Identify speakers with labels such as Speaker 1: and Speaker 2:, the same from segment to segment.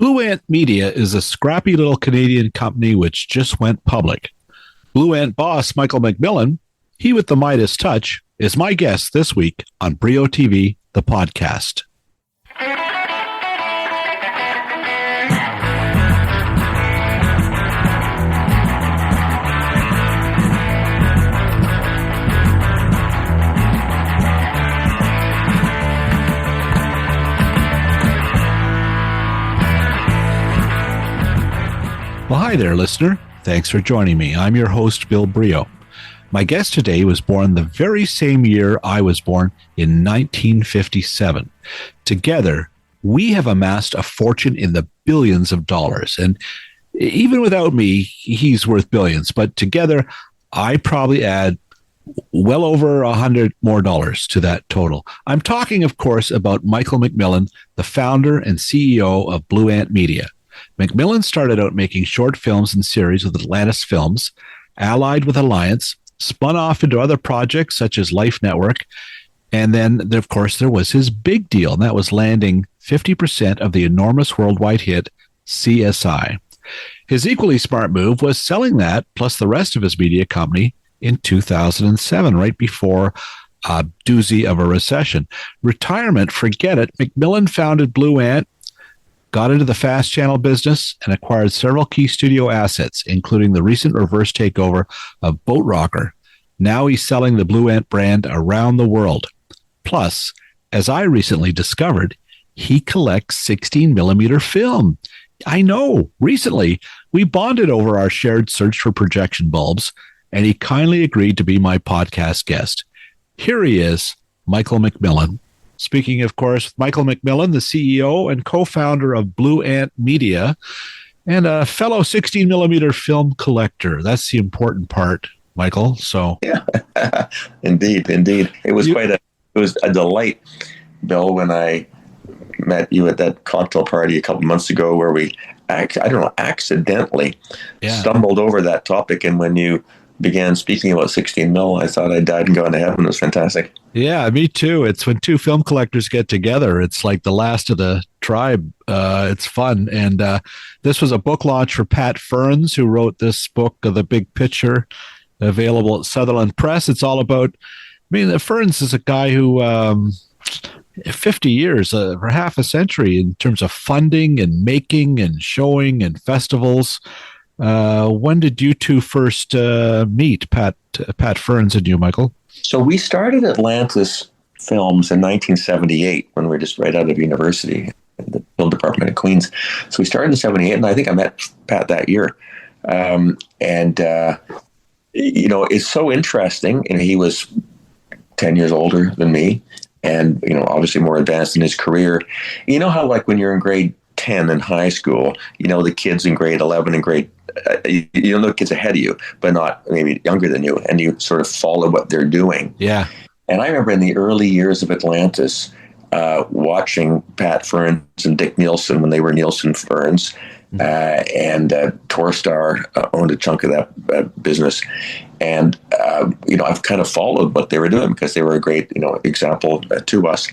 Speaker 1: Blue Ant Media is a scrappy little Canadian company which just went public. Blue Ant boss Michael MacMillan, he with the Midas touch, is my guest this week on Brio TV, the podcast. Well, hi there, listener. Thanks for joining me. I'm your host, Bill Brio. My guest today was born the very same year I was born in 1957. Together, we have amassed a fortune in the billions of dollars. And even without me, he's worth billions. But together, I probably add well over $100 more to that total. I'm talking, of course, about Michael MacMillan, the founder and CEO of Blue Ant Media. MacMillan started out making short films and series with Atlantis Films, allied with Alliance, spun off into other projects such as Life Network, and then, of course, there was his big deal, and that was landing 50% of the enormous worldwide hit CSI. His equally smart move was selling that, plus the rest of his media company, in 2007, right before a doozy of a recession. Retirement, forget it. MacMillan founded Blue Ant, got into the fast channel business, and acquired several key studio assets, including the recent reverse takeover of Boat Rocker. Now he's selling the Blue Ant brand around the world. Plus, as I recently discovered, he collects 16mm film. I know, recently, we bonded over our shared search for projection bulbs, and he kindly agreed to be my podcast guest. Here he is, Michael MacMillan. Speaking, of course, Michael MacMillan, the CEO and co-founder of Blue Ant Media, and a fellow 16mm film collector. That's the important part, Michael. So,
Speaker 2: yeah, indeed. It was a delight, Bill, when I met you at that cocktail party a couple months ago, where we, accidentally stumbled over that topic, and when you began speaking about 16mm, I thought I died and gone to heaven. It was fantastic.
Speaker 1: Yeah, me too. It's when two film collectors get together, it's like the last of the tribe. It's fun. And this was a book launch for Pat Ferns, who wrote this book, The Big Picture, available at Sutherland Press. It's all about, Ferns is a guy who, 50 years, for half a century, in terms of funding and making and showing and festivals. When did you two first meet, Pat Ferns and you, Michael?
Speaker 2: So we started Atlantis Films in 1978 when we were just right out of university in the film department at Queens. So we started in 78, and I think I met Pat that year. It's so interesting. And he was 10 years older than me, and obviously more advanced in his career. You know how, like, when you're in grade 10 in high school, the kids in grade 11 and grade you know the kids ahead of you, but not maybe younger than you, and you sort of follow what they're doing.
Speaker 1: Yeah. And
Speaker 2: I remember in the early years of Atlantis, watching Pat Ferns and Dick Nielsen when they were Nielsen Ferns, and Torstar owned a chunk of that business. And, I've kind of followed what they were doing because they were a great, example to us.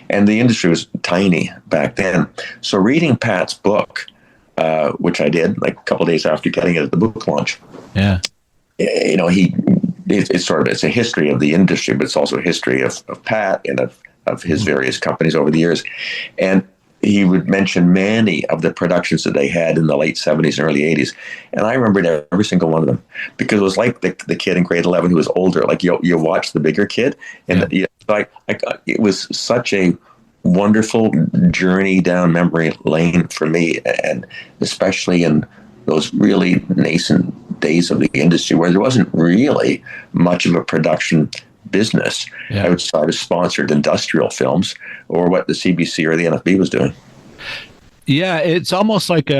Speaker 2: And the industry was tiny back then. So reading Pat's book, which I did like a couple of days after getting it at the book launch.
Speaker 1: Yeah.
Speaker 2: It's a history of the industry, but it's also a history of Pat and of his various companies over the years. And he would mention many of the productions that they had in the late 70s and early 80s. And I remembered every single one of them, because it was like the kid in grade 11 who was older. Like you watch the bigger kid, and it was such a wonderful journey down memory lane for me, and especially in those really nascent days of the industry where there wasn't really much of a production business outside of sponsored industrial films or what the CBC or the NFB was doing.
Speaker 1: Yeah, it's almost like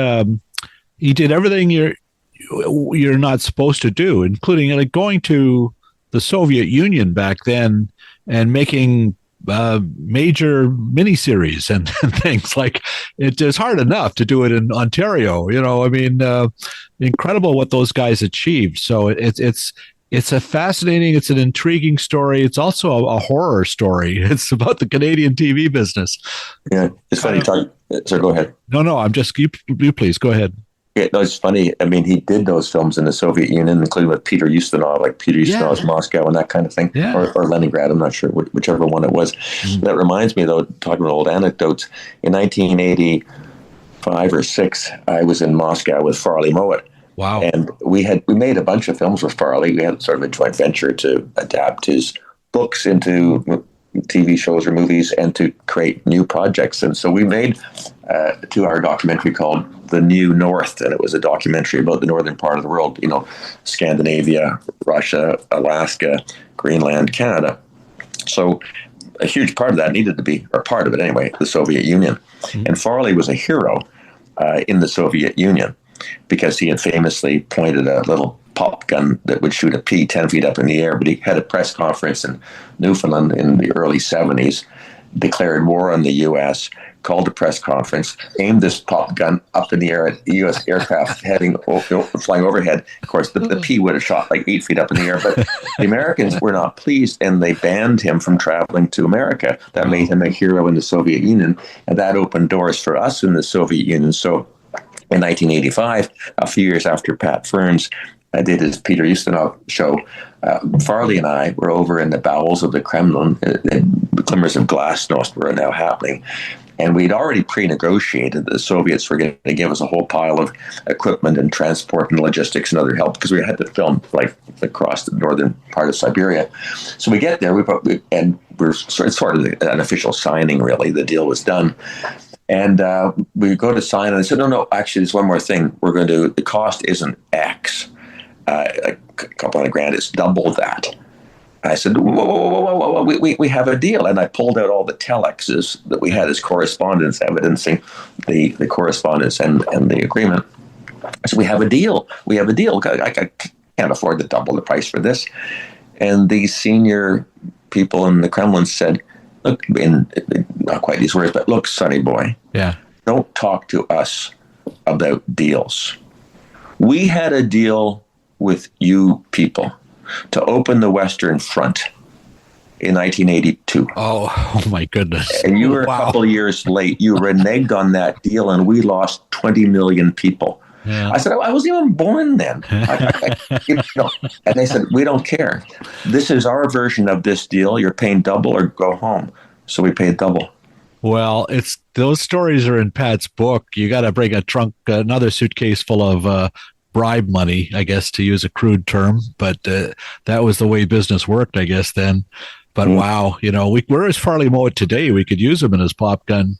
Speaker 1: he did everything you're not supposed to do, including like going to the Soviet Union back then and making major miniseries and things. Like, it is hard enough to do it in Ontario. Incredible what those guys achieved. So it's It's a fascinating, it's an intriguing story. It's also a horror story. It's about the Canadian TV business.
Speaker 2: Yeah, it's funny. So go ahead.
Speaker 1: No, I'm just, you please go ahead.
Speaker 2: Yeah, no, it's funny. I mean, he did those films in the Soviet Union, including with Peter Ustinov, like Peter Ustinov's Moscow and that kind of thing, or Leningrad. I'm not sure whichever one it was. That reminds me, though, talking about old anecdotes. In 1985 or 6, I was in Moscow with Farley Mowat.
Speaker 1: Wow!
Speaker 2: And we made a bunch of films with Farley. We had sort of a joint venture to adapt his books into TV shows or movies and to create new projects. And so we made a 2-hour documentary called The New North, and it was a documentary about the northern part of the world, Scandinavia, Russia, Alaska, Greenland, Canada. So a huge part of that needed to be, or part of it anyway, the Soviet Union. Mm-hmm. And Farley was a hero in the Soviet Union because he had famously pointed a little pop gun that would shoot a pea 10 feet up in the air. But he had a press conference in Newfoundland in the early 70s, declared war on the U.S., called a press conference, aimed this pop gun up in the air at U.S. aircraft flying overhead. Of course, the pea would have shot like 8 feet up in the air, but the Americans were not pleased, and they banned him from traveling to America. That made him a hero in the Soviet Union, and that opened doors for us in the Soviet Union. So in 1985, a few years after Pat Fearns did his Peter Ustinov show, Farley and I were over in the bowels of the Kremlin. The glimmers of glasnost were now happening. And we'd already pre-negotiated that the Soviets were going to give us a whole pile of equipment and transport and logistics and other help because we had to film like across the northern part of Siberia. So we get there, it's sort of an official signing, really. The deal was done. And we go to sign, and I said, no, actually, there's one more thing. The cost isn't X, a couple $100,000, it's double that. I said, whoa, we have a deal. And I pulled out all the telexes that we had as correspondence evidencing the correspondence and the agreement. I said, we have a deal. I can't afford to double the price for this. And these senior people in the Kremlin said, look, not quite these words, but look, sonny boy, don't talk to us about deals. We had a deal with you people to open the Western Front in 1982.
Speaker 1: Oh my goodness.
Speaker 2: And you were a couple of years late. You reneged on that deal, and we lost 20 million people. Yeah. I said, I wasn't even born then. And they said, we don't care. This is our version of this deal. You're paying double or go home. So we paid double.
Speaker 1: Well, those stories are in Pat's book. You got to bring another suitcase full of bribe money, I guess, to use a crude term. But that was the way business worked, I guess, then. But wow, where is Farley Mowat today? We could use him in his pop gun.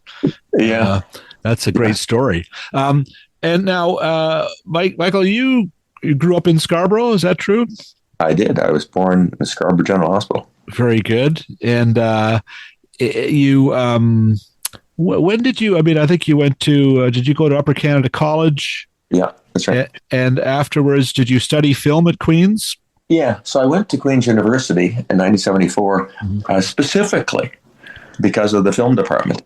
Speaker 2: Yeah.
Speaker 1: That's a great story. And now, Michael, you grew up in Scarborough. Is that true?
Speaker 2: I did. I was born in Scarborough General Hospital.
Speaker 1: Very good. And you, when did you, I think you went to, did you go to Upper Canada College?
Speaker 2: Yeah, that's right.
Speaker 1: And afterwards, did you study film at Queen's?
Speaker 2: Yeah. So I went to Queen's University in 1974, specifically because of the film department.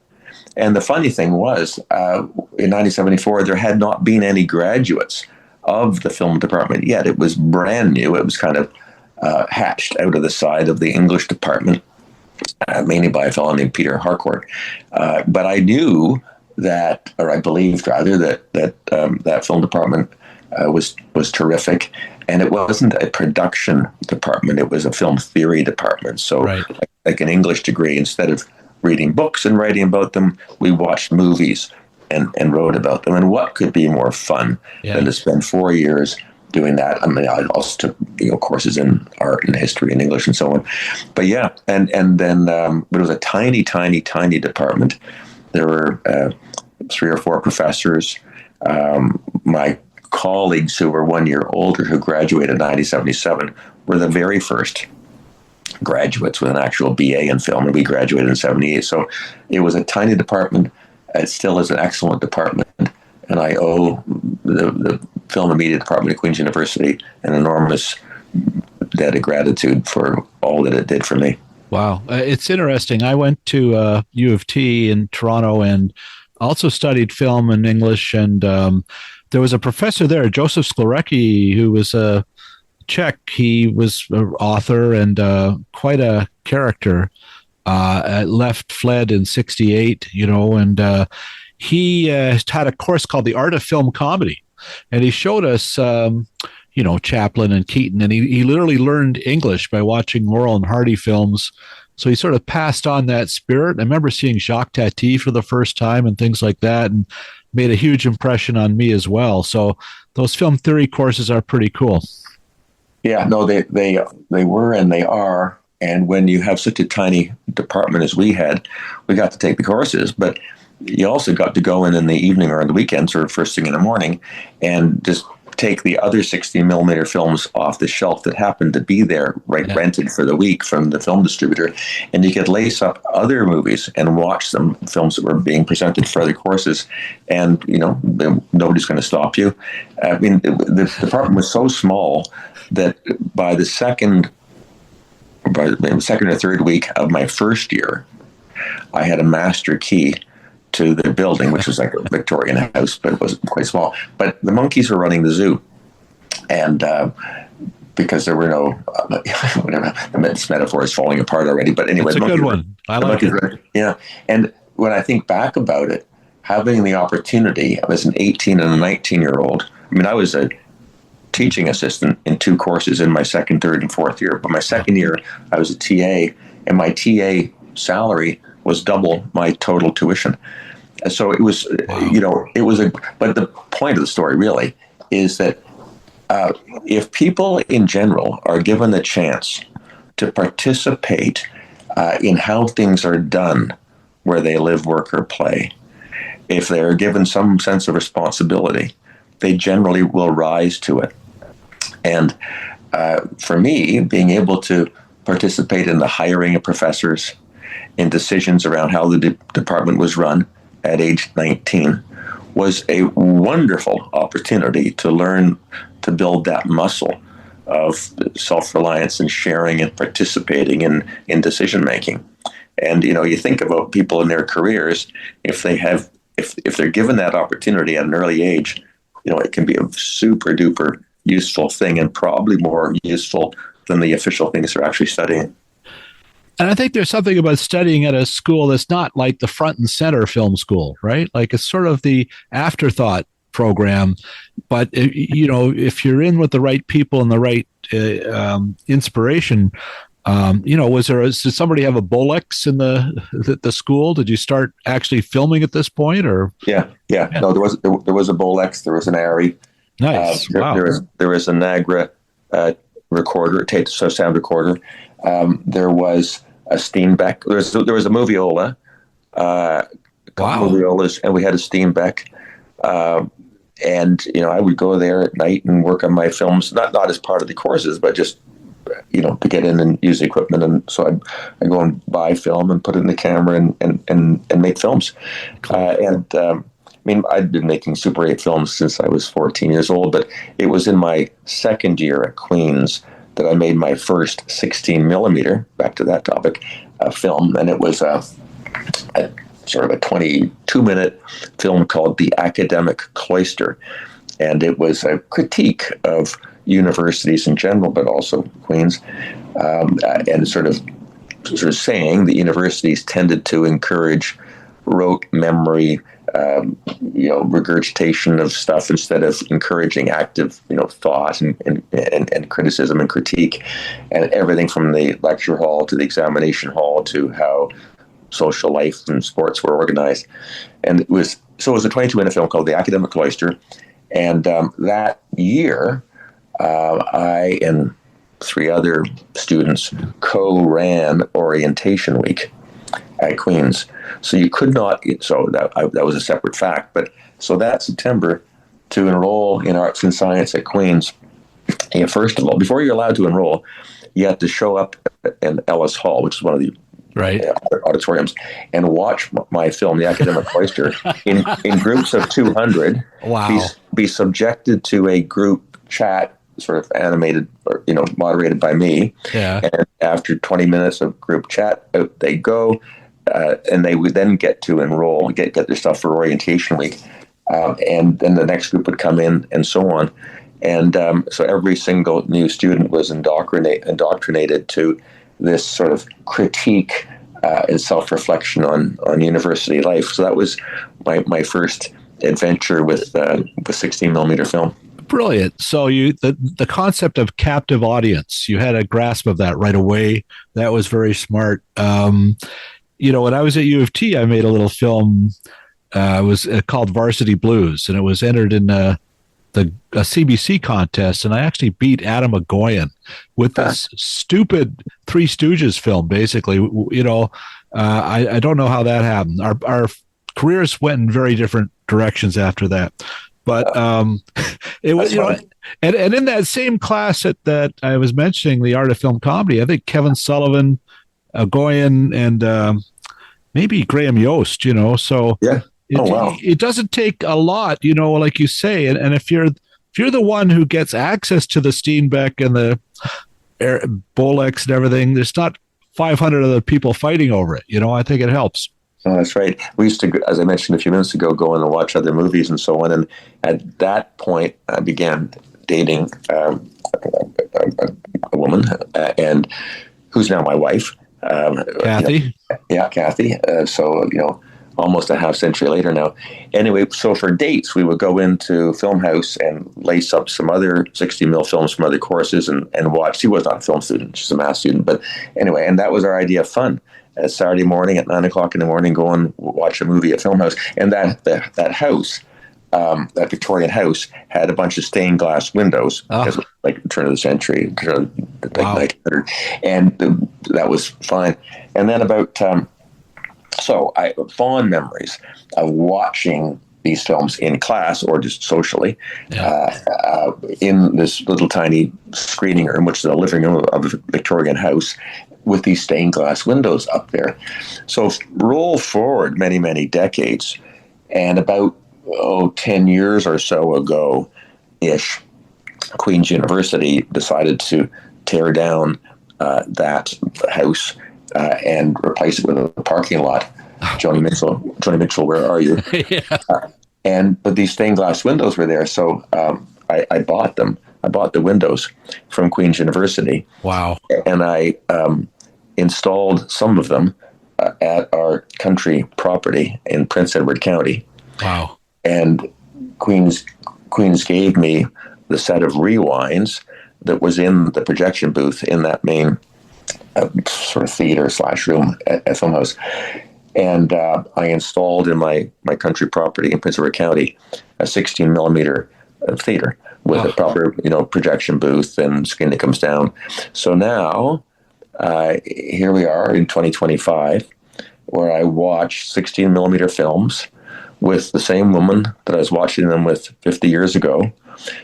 Speaker 2: And the funny thing was, in 1974, there had not been any graduates of the film department yet. It was brand new. It was kind of hatched out of the side of the English department, mainly by a fellow named Peter Harcourt. But I knew that, or I believed rather, that film department was terrific. And it wasn't a production department. It was a film theory department. So like an English degree, instead of reading books and writing about them, we watched movies and wrote about them. And what could be more fun than to spend 4 years doing that? I also took courses in art and history and English and so on. But yeah, and then it was a tiny, tiny, tiny department. There were 3 or 4 professors. My colleagues who were 1 year older, who graduated in 1977, were the very first graduates with an actual BA in film, and we graduated in 78. So it was a tiny department. It still is an excellent department, and I owe the film and media department at Queen's University an enormous debt of gratitude for all that it did for me.
Speaker 1: Wow. It's interesting. I went to U of T in Toronto and also studied film and English, and there was a professor there, Joseph Sklerecki, who was a Czech. He was an author and quite a character. Fled in '68, and he had a course called The Art of Film Comedy, and he showed us, Chaplin and Keaton, and he literally learned English by watching Laurel and Hardy films. So he sort of passed on that spirit. I remember seeing Jacques Tati for the first time and things like that, and made a huge impression on me as well. So those film theory courses are pretty cool.
Speaker 2: Yeah, no, they were and they are. And when you have such a tiny department as we had, we got to take the courses, but you also got to go in the evening or on the weekends or first thing in the morning and just take the other 16 millimeter films off the shelf that happened to be there, rented for the week from the film distributor. And you could lace up other movies and watch some films that were being presented for other courses. And, nobody's going to stop you. I mean, the department was so small that by the second or third week of my first year, I had a master key to the building, which was like a Victorian house, but it wasn't quite small. But the monkeys were running the zoo. And because there were no, whatever, this metaphor is falling apart already. But anyway,
Speaker 1: it's a good one. I like it.
Speaker 2: Yeah. And when I think back about it, having the opportunity, I was an 18 and a 19-year-old. I mean, I was a teaching assistant in 2 courses in my second, third, and fourth year. But my second year, I was a TA, and my TA salary was double my total tuition. So it was, but the point of the story really is that if people in general are given the chance to participate in how things are done where they live, work, or play, if they're given some sense of responsibility, they generally will rise to it. And for me, being able to participate in the hiring of professors, in decisions around how the department was run at age 19, was a wonderful opportunity to learn to build that muscle of self-reliance and sharing and participating in decision making. And you think about people in their careers, if they're given that opportunity at an early age, it can be a super duper useful thing, and probably more useful than the official things they're actually studying.
Speaker 1: And I think there's something about studying at a school that's not like the front and center film school, right? Like it's sort of the afterthought program. But, if you're in with the right people and the right inspiration, did somebody have a Bolex in the school? Did you start actually filming at this point, or?
Speaker 2: Yeah. No, there was a Bolex. There was an Arri.
Speaker 1: Nice. Wow.
Speaker 2: There was a Nagra recorder, sound recorder. There was a Steenbeck. There was a Moviola. Moviolas, and we had a Steenbeck. And I would go there at night and work on my films, not as part of the courses, but just to get in and use the equipment. And so I go and buy film and put it in the camera and make films. I'd been making Super 8 films since I was 14 years old, but it was in my second year at Queen's that I made my first 16 millimeter, back to that topic, film. And it was a sort of a 22-minute film called The Academic Cloister. And it was a critique of universities in general, but also Queen's, and sort of saying that universities tended to encourage rote memory, regurgitation of stuff instead of encouraging active, thought and criticism and critique, and everything from the lecture hall to the examination hall to how social life and sports were organized. And it was a 22-minute film called The Academic Cloister. And that year, I and 3 other students co-ran Orientation Week at Queen's. So you could not, that was a separate fact. But so that September, to enroll in arts and science at Queen's, first of all, before you're allowed to enroll, you had to show up in Ellis Hall, which is one of the auditoriums, and watch my film, The Academic Cloister, in groups of 200.
Speaker 1: Wow.
Speaker 2: Be subjected to a group chat, sort of animated or moderated by me.
Speaker 1: Yeah.
Speaker 2: And after 20 minutes of group chat, out they go, and they would then get to enroll, get their stuff for orientation week, and then the next group would come in, and so on. And so every single new student was indoctrinated to this sort of critique and self-reflection on university life. So that was my first adventure with 16 millimeter film.
Speaker 1: Brilliant. So the concept of captive audience, you had a grasp of that right away. That was very smart. When I was at U of T, I made a little film. It was called Varsity Blues, and it was entered in a CBC contest, and I actually beat Adam Agoyan with this stupid Three Stooges film. Basically, I don't know how that happened. Our careers went in very different directions after that. But it was, and in that same class that I was mentioning, the art of film comedy, I think Kevin Sullivan, Agoyan, and maybe Graham Yost. So
Speaker 2: yeah.
Speaker 1: It doesn't take a lot, like you say, and if you're the one who gets access to the Steenbeck and the Bolex and everything, there's not 500 other people fighting over it. I think it helps.
Speaker 2: Oh, that's right. We used to, as I mentioned a few minutes ago, go in and watch other movies and so on. And at that point, I began dating a woman, and who's now my wife,
Speaker 1: Kathy.
Speaker 2: Kathy. So almost a half century later now. Anyway, so for dates, we would go into Filmhouse and lace up some other 60mm films from other courses and watch. She was not a film student; she's a math student. But anyway, and that was our idea of fun. Saturday morning at 9:00 in the morning, go and watch a movie at Filmhouse. And that house, that Victorian house, had a bunch of stained glass windows because it was like the turn of the century, like 1900, and that was fine. And then about so I fond memories of watching these films in class or just socially in this little tiny screening room, which is a living room of a Victorian house, with these stained glass windows up there. So roll forward many, many decades, and about 10 years or so ago-ish, Queen's University decided to tear down that house and replace it with a parking lot. Johnny Mitchell, where are you? But these stained glass windows were there, so I bought them. I bought the windows from Queen's University.
Speaker 1: Wow.
Speaker 2: And I installed some of them at our country property in Prince Edward County.
Speaker 1: Wow.
Speaker 2: And Queen's gave me the set of rewinds that was in the projection booth in that main sort of theater / room at Filmhouse. And I installed in my country property in Prince Edward County a 16 millimeter theater with a proper, projection booth and screen that comes down. So now, here we are in 2025, where I watch 16 millimeter films with the same woman that I was watching them with 50 years ago,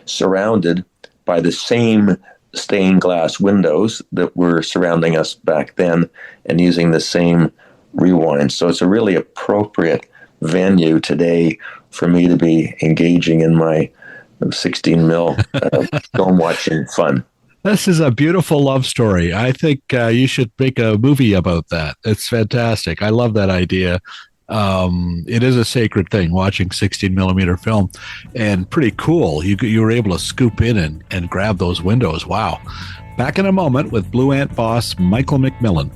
Speaker 2: surrounded by the same stained glass windows that were surrounding us back then, and using the same rewind. So it's a really appropriate venue today for me to be engaging in my 16 mil film watching fun.
Speaker 1: This is a beautiful love story. I think you should make a movie about that. It's fantastic. I love that idea. It is a sacred thing, watching 16 millimeter film, and pretty cool. You were able to scoop in and grab those windows. Wow. Back in a moment with Blue Ant boss Michael MacMillan.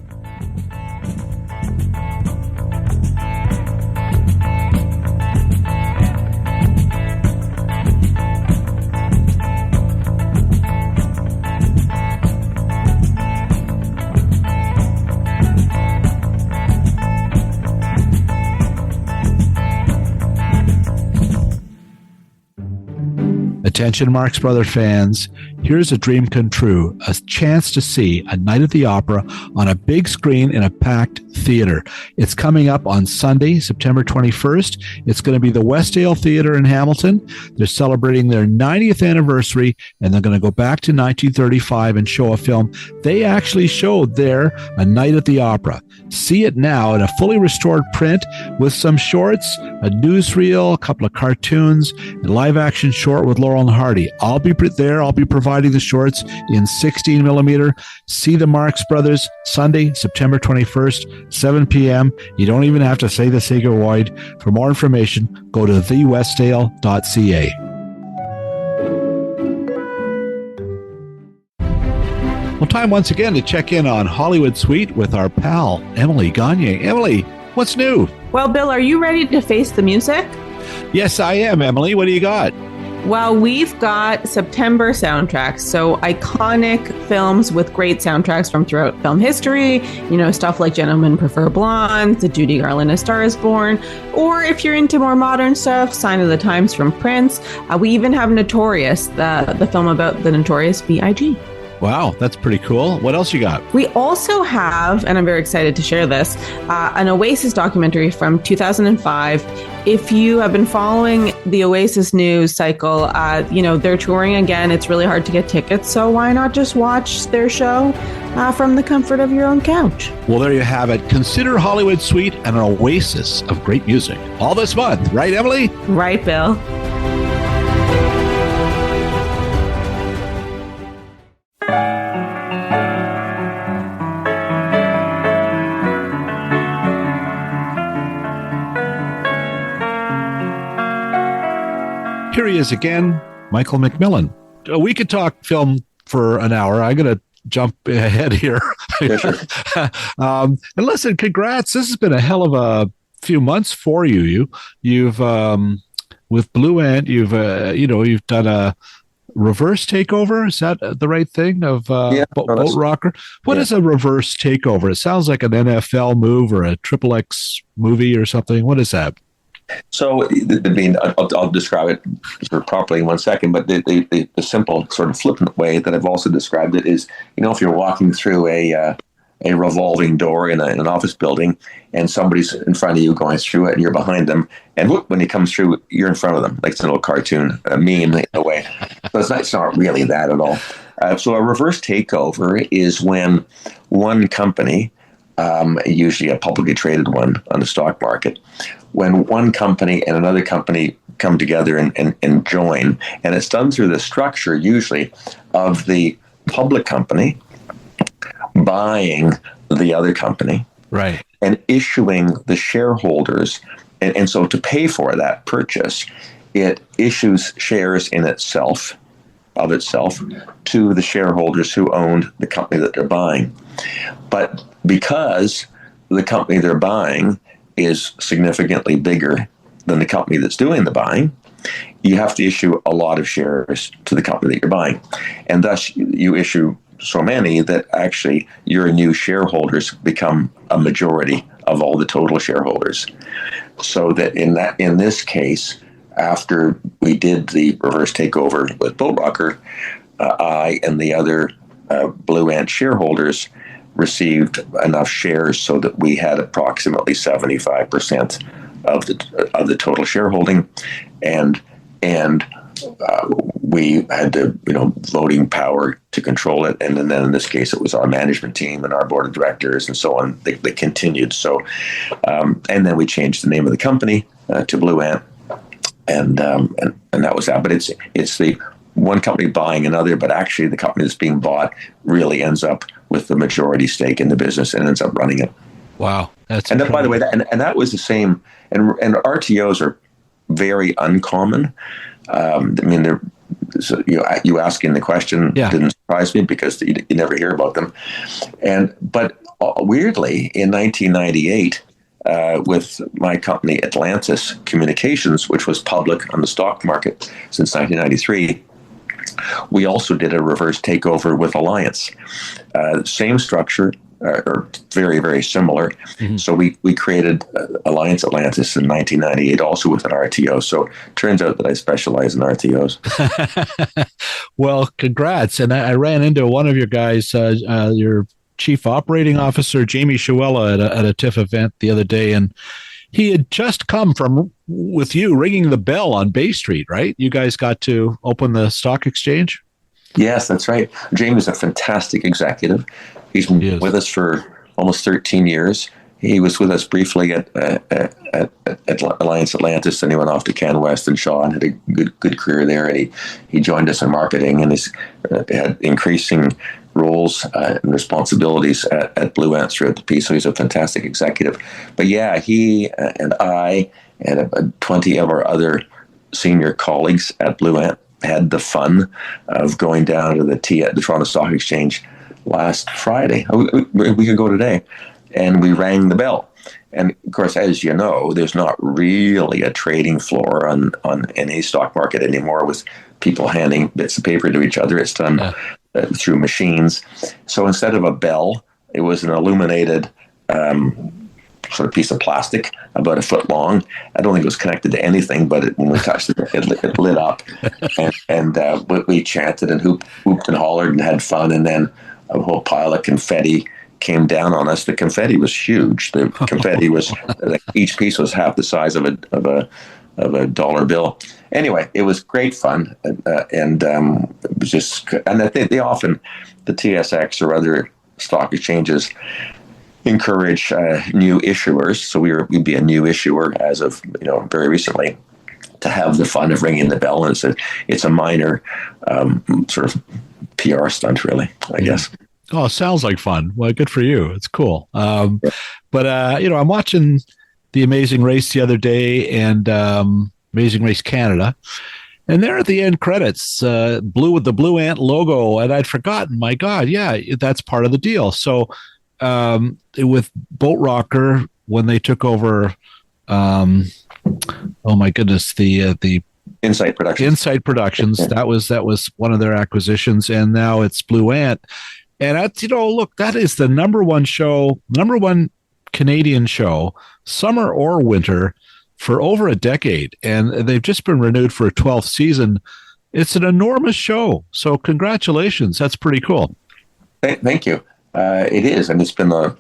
Speaker 1: Attention Marx Brothers fans, here's a dream come true, a chance to see A Night at the Opera on a big screen in a packed theater. It's coming up on Sunday, September 21st. It's going to be the Westdale Theater in Hamilton. They're celebrating their 90th anniversary, and they're going to go back to 1935 and show a film they actually showed there, A Night at the Opera. See it now in a fully restored print with some shorts, a newsreel, a couple of cartoons, a live-action short with Laurel and Hardy. I'll be there. I'll be providing the shorts in 16 millimeter. See the Marx Brothers Sunday, September 21st, 7 p.m. You don't even have to say the Sacred Void. For more information, go to thewestdale.ca. time once again to check in on Hollywood Suite with our pal, Emily Gagne. Emily, what's new?
Speaker 3: Well, Bill, are you ready to face the music?
Speaker 1: Yes, I am, Emily. What do you got?
Speaker 3: Well, we've got September soundtracks, so iconic films with great soundtracks from throughout film history. You know, stuff like Gentlemen Prefer Blondes, The Judy Garland A Star Is Born, or if you're into more modern stuff, Sign of the Times from Prince. We even have Notorious, the film about the Notorious B.I.G.
Speaker 1: Wow, that's pretty cool. What else you got?
Speaker 3: We also have, and I'm very excited to share this, an Oasis documentary from 2005. If you have been following the Oasis news cycle, they're touring again. It's really hard to get tickets, so why not just watch their show from the comfort of your own couch?
Speaker 1: Well, there you have it. Consider Hollywood Suite an oasis of great music. All this month, right, Emily?
Speaker 3: Right, Bill.
Speaker 1: Here he is again, Michael MacMillan. We could talk film for an hour. I'm going to jump ahead here. And listen, congrats. This has been a hell of a few months for you. You've with Blue Ant, you've done a reverse takeover. Is that the right thing of Boat Rocker? What is a reverse takeover? It sounds like an NFL move or a XXX movie or something. What is that?
Speaker 2: So, I'll describe it sort of properly in 1 second, but the simple sort of flippant way that I've also described it is, if you're walking through a revolving door in an office building and somebody's in front of you going through it and you're behind them, and when he comes through, you're in front of them, like it's an little cartoon, a meme in a way. So it's not really that at all. So a reverse takeover is when one company, usually a publicly traded one on the stock market, when one company and another company come together and join, and it's done through the structure usually of the public company buying the other company,
Speaker 1: right,
Speaker 2: and issuing the shareholders, and so to pay for that purchase, it issues shares of itself to the shareholders who owned the company that they're buying. But because the company they're buying is significantly bigger than the company that's doing the buying, you have to issue a lot of shares to the company that you're buying. And thus you issue so many that actually your new shareholders become a majority of all the total shareholders. So that in this case, after we did the reverse takeover with Boat Rocker, I and the other Blue Ant shareholders received enough shares so that we had approximately 75% of the total shareholding, and we had the voting power to control it. And then in this case, it was our management team and our board of directors and so on. They continued. So, and then we changed the name of the company to Blue Ant, and that was that. But it's the one company buying another, but actually the company that's being bought really ends up with the majority stake in the business and ends up running it.
Speaker 1: Wow.
Speaker 2: And that, by the way, that was the same. And RTOs are very uncommon. You asking the question didn't surprise me because you never hear about them. But weirdly, in 1998, with my company Atlantis Communications, which was public on the stock market since 1993, we also did a reverse takeover with Alliance. Same structure, or very, very similar. Mm-hmm. So we created Alliance Atlantis in 1998, also with an RTO. So it turns out that I specialize in RTOs.
Speaker 1: Well, congrats. And I ran into one of your guys, your chief operating officer, Jamie Shuella, at a TIFF event the other day, and he had just come from with you ringing the bell on Bay Street, right? You guys got to open the stock exchange?
Speaker 2: Yes, that's right. Jamie's a fantastic executive. He's been with us for almost 13 years. He was with us briefly at Alliance Atlantis, and he went off to CanWest and Shaw and had a good career there. And he joined us in marketing, and he's had increasing roles and responsibilities at Blue Ant throughout the piece. So he's a fantastic executive. But yeah, he and I and 20 of our other senior colleagues at Blue Ant had the fun of going down to the Toronto Stock Exchange last Friday. We could go today. And we rang the bell. And of course, as you know, there's not really a trading floor on any stock market anymore with people handing bits of paper to each other. It's done through machines. So instead of a bell, it was an illuminated sort of piece of plastic about a foot long. I don't think it was connected to anything, but when we touched it, it lit up. And we chanted and whooped and hollered and had fun. And then a whole pile of confetti came down on us. The confetti was huge. The confetti was each piece was half the size of a dollar bill. Anyway, it was great fun, and it was just. And I think the TSX or other stock exchanges encourage new issuers. So we'd be a new issuer as of very recently, to have the fun of ringing the bell. And it's a minor sort of PR stunt, really, I guess.
Speaker 1: Oh, sounds like fun. Well, good for you. It's cool. But I'm watching The Amazing Race the other day, and Amazing Race Canada, and there at the end credits, with the Blue Ant logo, and I'd forgotten. My God, yeah, that's part of the deal. So with Boat Rocker, when they took over, oh my goodness, the
Speaker 2: Insight Productions.
Speaker 1: That was one of their acquisitions, and now it's Blue Ant. And that's, look, that is the number one Canadian show, summer or winter, for over a decade. And they've just been renewed for a 12th season. It's an enormous show. So congratulations. That's pretty cool.
Speaker 2: Thank you. It is. And it's been a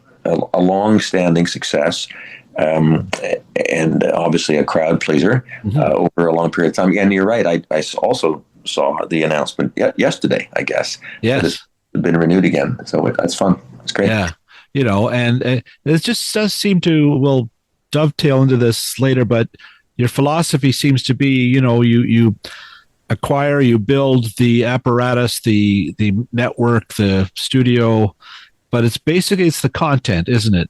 Speaker 2: long-standing success. And obviously a crowd pleaser over a long period of time. And you're right. I also saw the announcement yesterday, I guess.
Speaker 1: Yes.
Speaker 2: Been renewed again, so that's fun. It's great.
Speaker 1: Yeah, and it just does seem to, we'll dovetail into this later, but your philosophy seems to be, you acquire, you build the apparatus, the network, the studio, but it's the content, isn't it,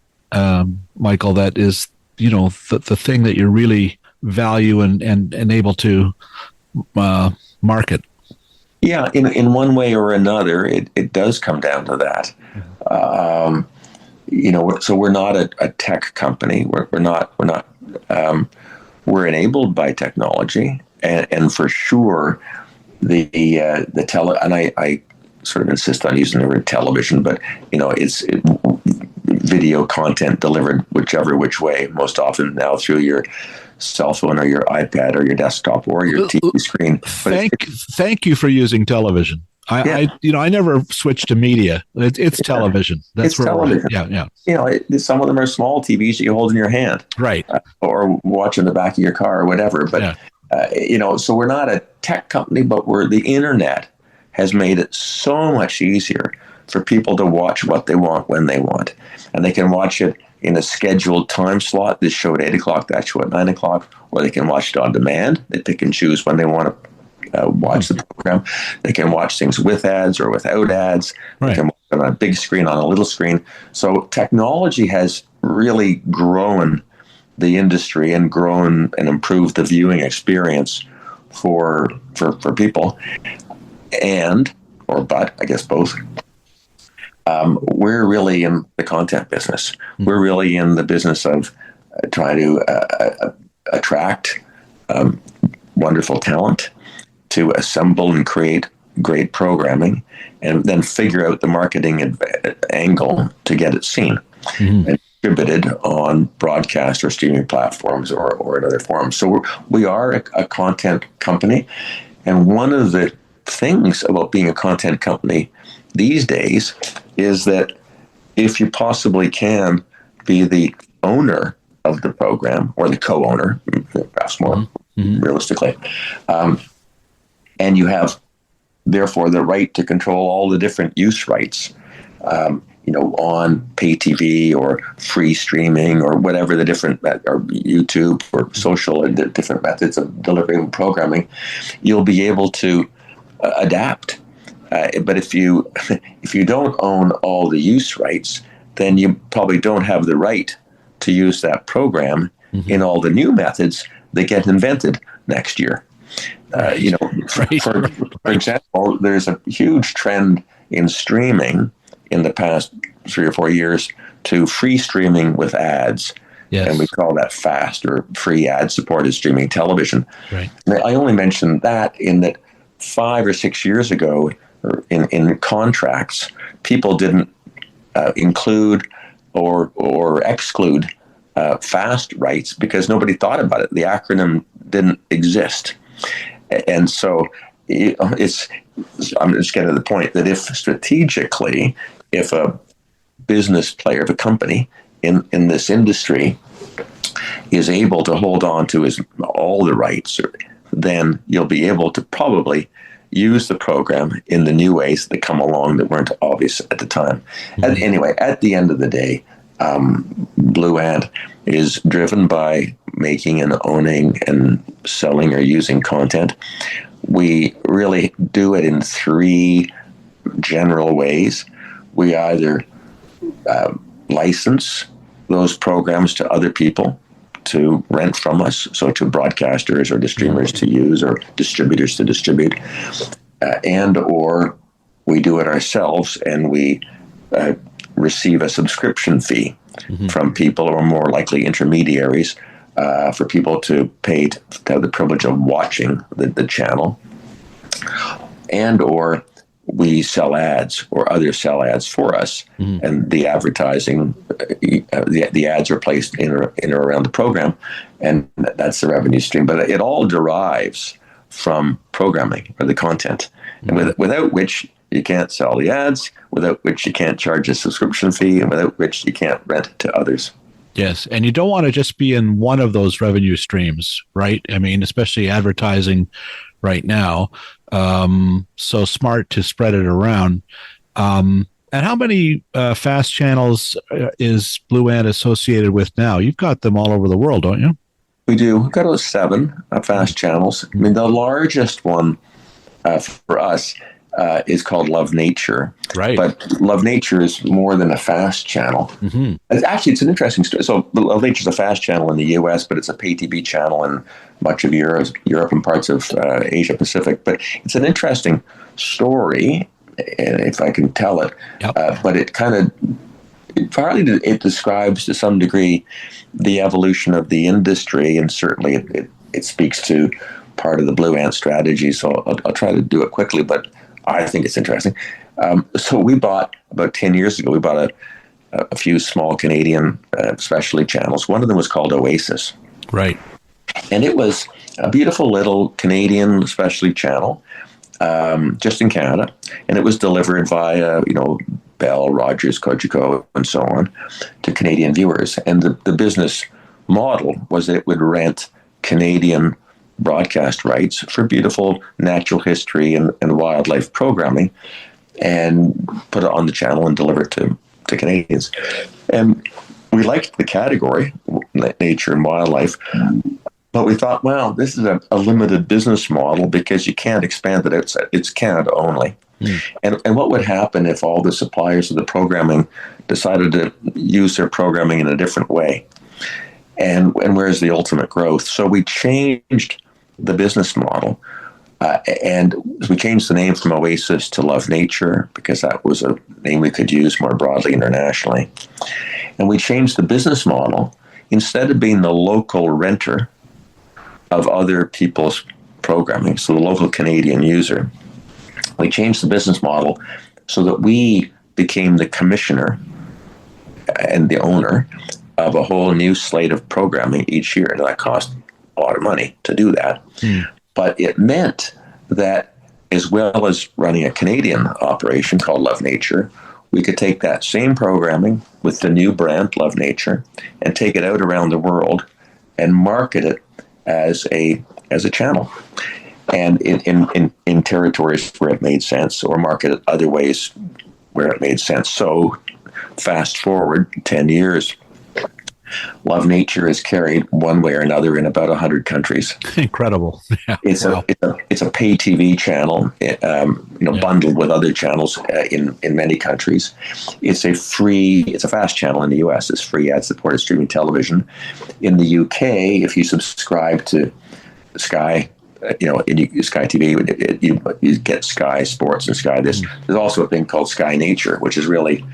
Speaker 1: Michael? That is, the thing that you really value and able to market.
Speaker 2: Yeah, in one way or another, it does come down to that. So we're not a tech company. We're enabled by technology, and for sure, and I sort of insist on using the word television, but it's video content delivered which way, most often now through your cell phone or your iPad or your desktop or your TV screen.
Speaker 1: Thank you for using television. I never switched to media. It's television. That's
Speaker 2: television.
Speaker 1: Yeah.
Speaker 2: Some of them are small TVs that you hold in your hand,
Speaker 1: right,
Speaker 2: or watch in the back of your car or whatever. But so we're not a tech company, but the internet has made it so much easier for people to watch what they want when they want, and they can watch it in a scheduled time slot. This show at 8 o'clock, that show at 9 o'clock, or they can watch it on demand. They pick and choose when they want to watch the program. They can watch things with ads or without ads. Right. They can watch it on a big screen, on a little screen. So technology has really grown the industry and grown and improved the viewing experience for people. But I guess both. We're really in the content business. We're really in the business of trying to attract wonderful talent, to assemble and create great programming, and then figure out the marketing angle to get it seen and distributed on broadcast or streaming platforms or in other forms. So we are a content company. And one of the things about being a content company these days is that if you possibly can be the owner of the program, or the co-owner, perhaps more realistically, and you have therefore the right to control all the different use rights, on pay TV or free streaming or whatever the different, or YouTube or social and different methods of delivering programming, you'll be able to adapt. But if you don't own all the use rights, then you probably don't have the right to use that program in all the new methods that get invented next year. For example, there's a huge trend in streaming in the past 3 or 4 years to free streaming with ads.
Speaker 1: Yes.
Speaker 2: And we call that FAST, or free ad-supported streaming television.
Speaker 1: Right.
Speaker 2: I only mentioned that in that 5 or 6 years ago, in contracts, people didn't include or exclude FAST rights because nobody thought about it. The acronym didn't exist. And so I'm just getting to the point that if strategically, if a business player, if a company in this industry is able to hold on to all the rights, then you'll be able to probably use the program in the new ways that come along that weren't obvious at the time. Mm-hmm. And anyway, at the end of the day, Blue Ant is driven by making and owning and selling or using content. We really do it in 3 general ways. We either license those programs to other people to rent from us, so to broadcasters or to streamers to use or distributors to distribute, and or we do it ourselves and we receive a subscription fee from people, or more likely intermediaries, for people to pay to have the privilege of watching the channel, and or we sell ads or others sell ads for us, and the advertising, the ads are placed in or around the program, and that's the revenue stream. But it all derives from programming or the content, and without which you can't sell the ads, without which you can't charge a subscription fee, and without which you can't rent it to others.
Speaker 1: Yes, and you don't want to just be in one of those revenue streams, right? I mean, especially advertising right now. So smart to spread it around. And how many FAST channels is Blue Ant associated with now? You've got them all over the world, don't you?
Speaker 2: We do. We've got about 7 FAST channels. I mean, the largest one for us is called Love Nature. Right. But Love Nature is more than a FAST channel. Mm-hmm. Actually, it's an interesting story. So Love Nature is a FAST channel in the U.S., but it's a pay TV channel in much of Europe and parts of Asia Pacific. But it's an interesting story, if I can tell it. Yep. But it kind of it describes to some degree the evolution of the industry, and certainly it speaks to part of the Blue Ant strategy. So I'll try to do it quickly, but I think it's interesting. So we bought, about 10 years ago, we bought a few small Canadian specialty channels. One of them was called Oasis. Right. And it was a beautiful little Canadian specialty channel, just in Canada. And it was delivered via, Bell, Rogers, Cogeco, and so on to Canadian viewers. And the business model was that it would rent Canadian broadcast rights for beautiful natural history and wildlife programming and put it on the channel and deliver it to Canadians. And we liked the category, nature and wildlife, but we thought, well, this is a limited business model because you can't expand it outside. It's Canada only. And what would happen if all the suppliers of the programming decided to use their programming in a different way? And where's the ultimate growth? So we changed the business model, and we changed the name from Oasis to Love Nature because that was a name we could use more broadly internationally. And we changed the business model. Instead of being the local renter of other people's programming, so the local Canadian user, we changed the business model so that we became the commissioner and the owner of a whole new slate of programming each year. And that cost a lot of money to do that. But it meant that, as well as running a Canadian operation called Love Nature, we could take that same programming with the new brand Love Nature and take it out around the world and market it as a channel, and in territories where it made sense, or market it other ways where it made sense. So fast forward 10 years, Love Nature is carried one way or another in about 100 countries. Incredible. Yeah. It's a pay TV channel, bundled with other channels in many countries. It's a fast channel in the US. It's free ad-supported streaming television. In the UK, if you subscribe to Sky Sky TV, you get Sky Sports and Sky this. There's also a thing called Sky Nature, which is really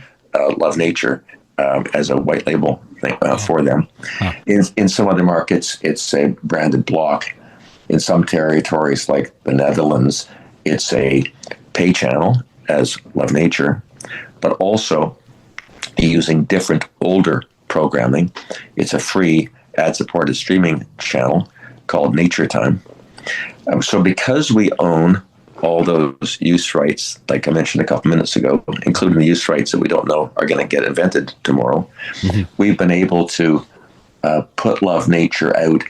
Speaker 2: Love Nature as a white label thing for them. Huh. In some other markets, it's a branded block. In some territories like the Netherlands, it's a pay channel as Love Nature, but also using different older programming. It's a free ad-supported streaming channel called Nature Time. So because we own all those use rights, like I mentioned a couple minutes ago, including the use rights that we don't know are going to get invented tomorrow, we've been able to put Love Nature out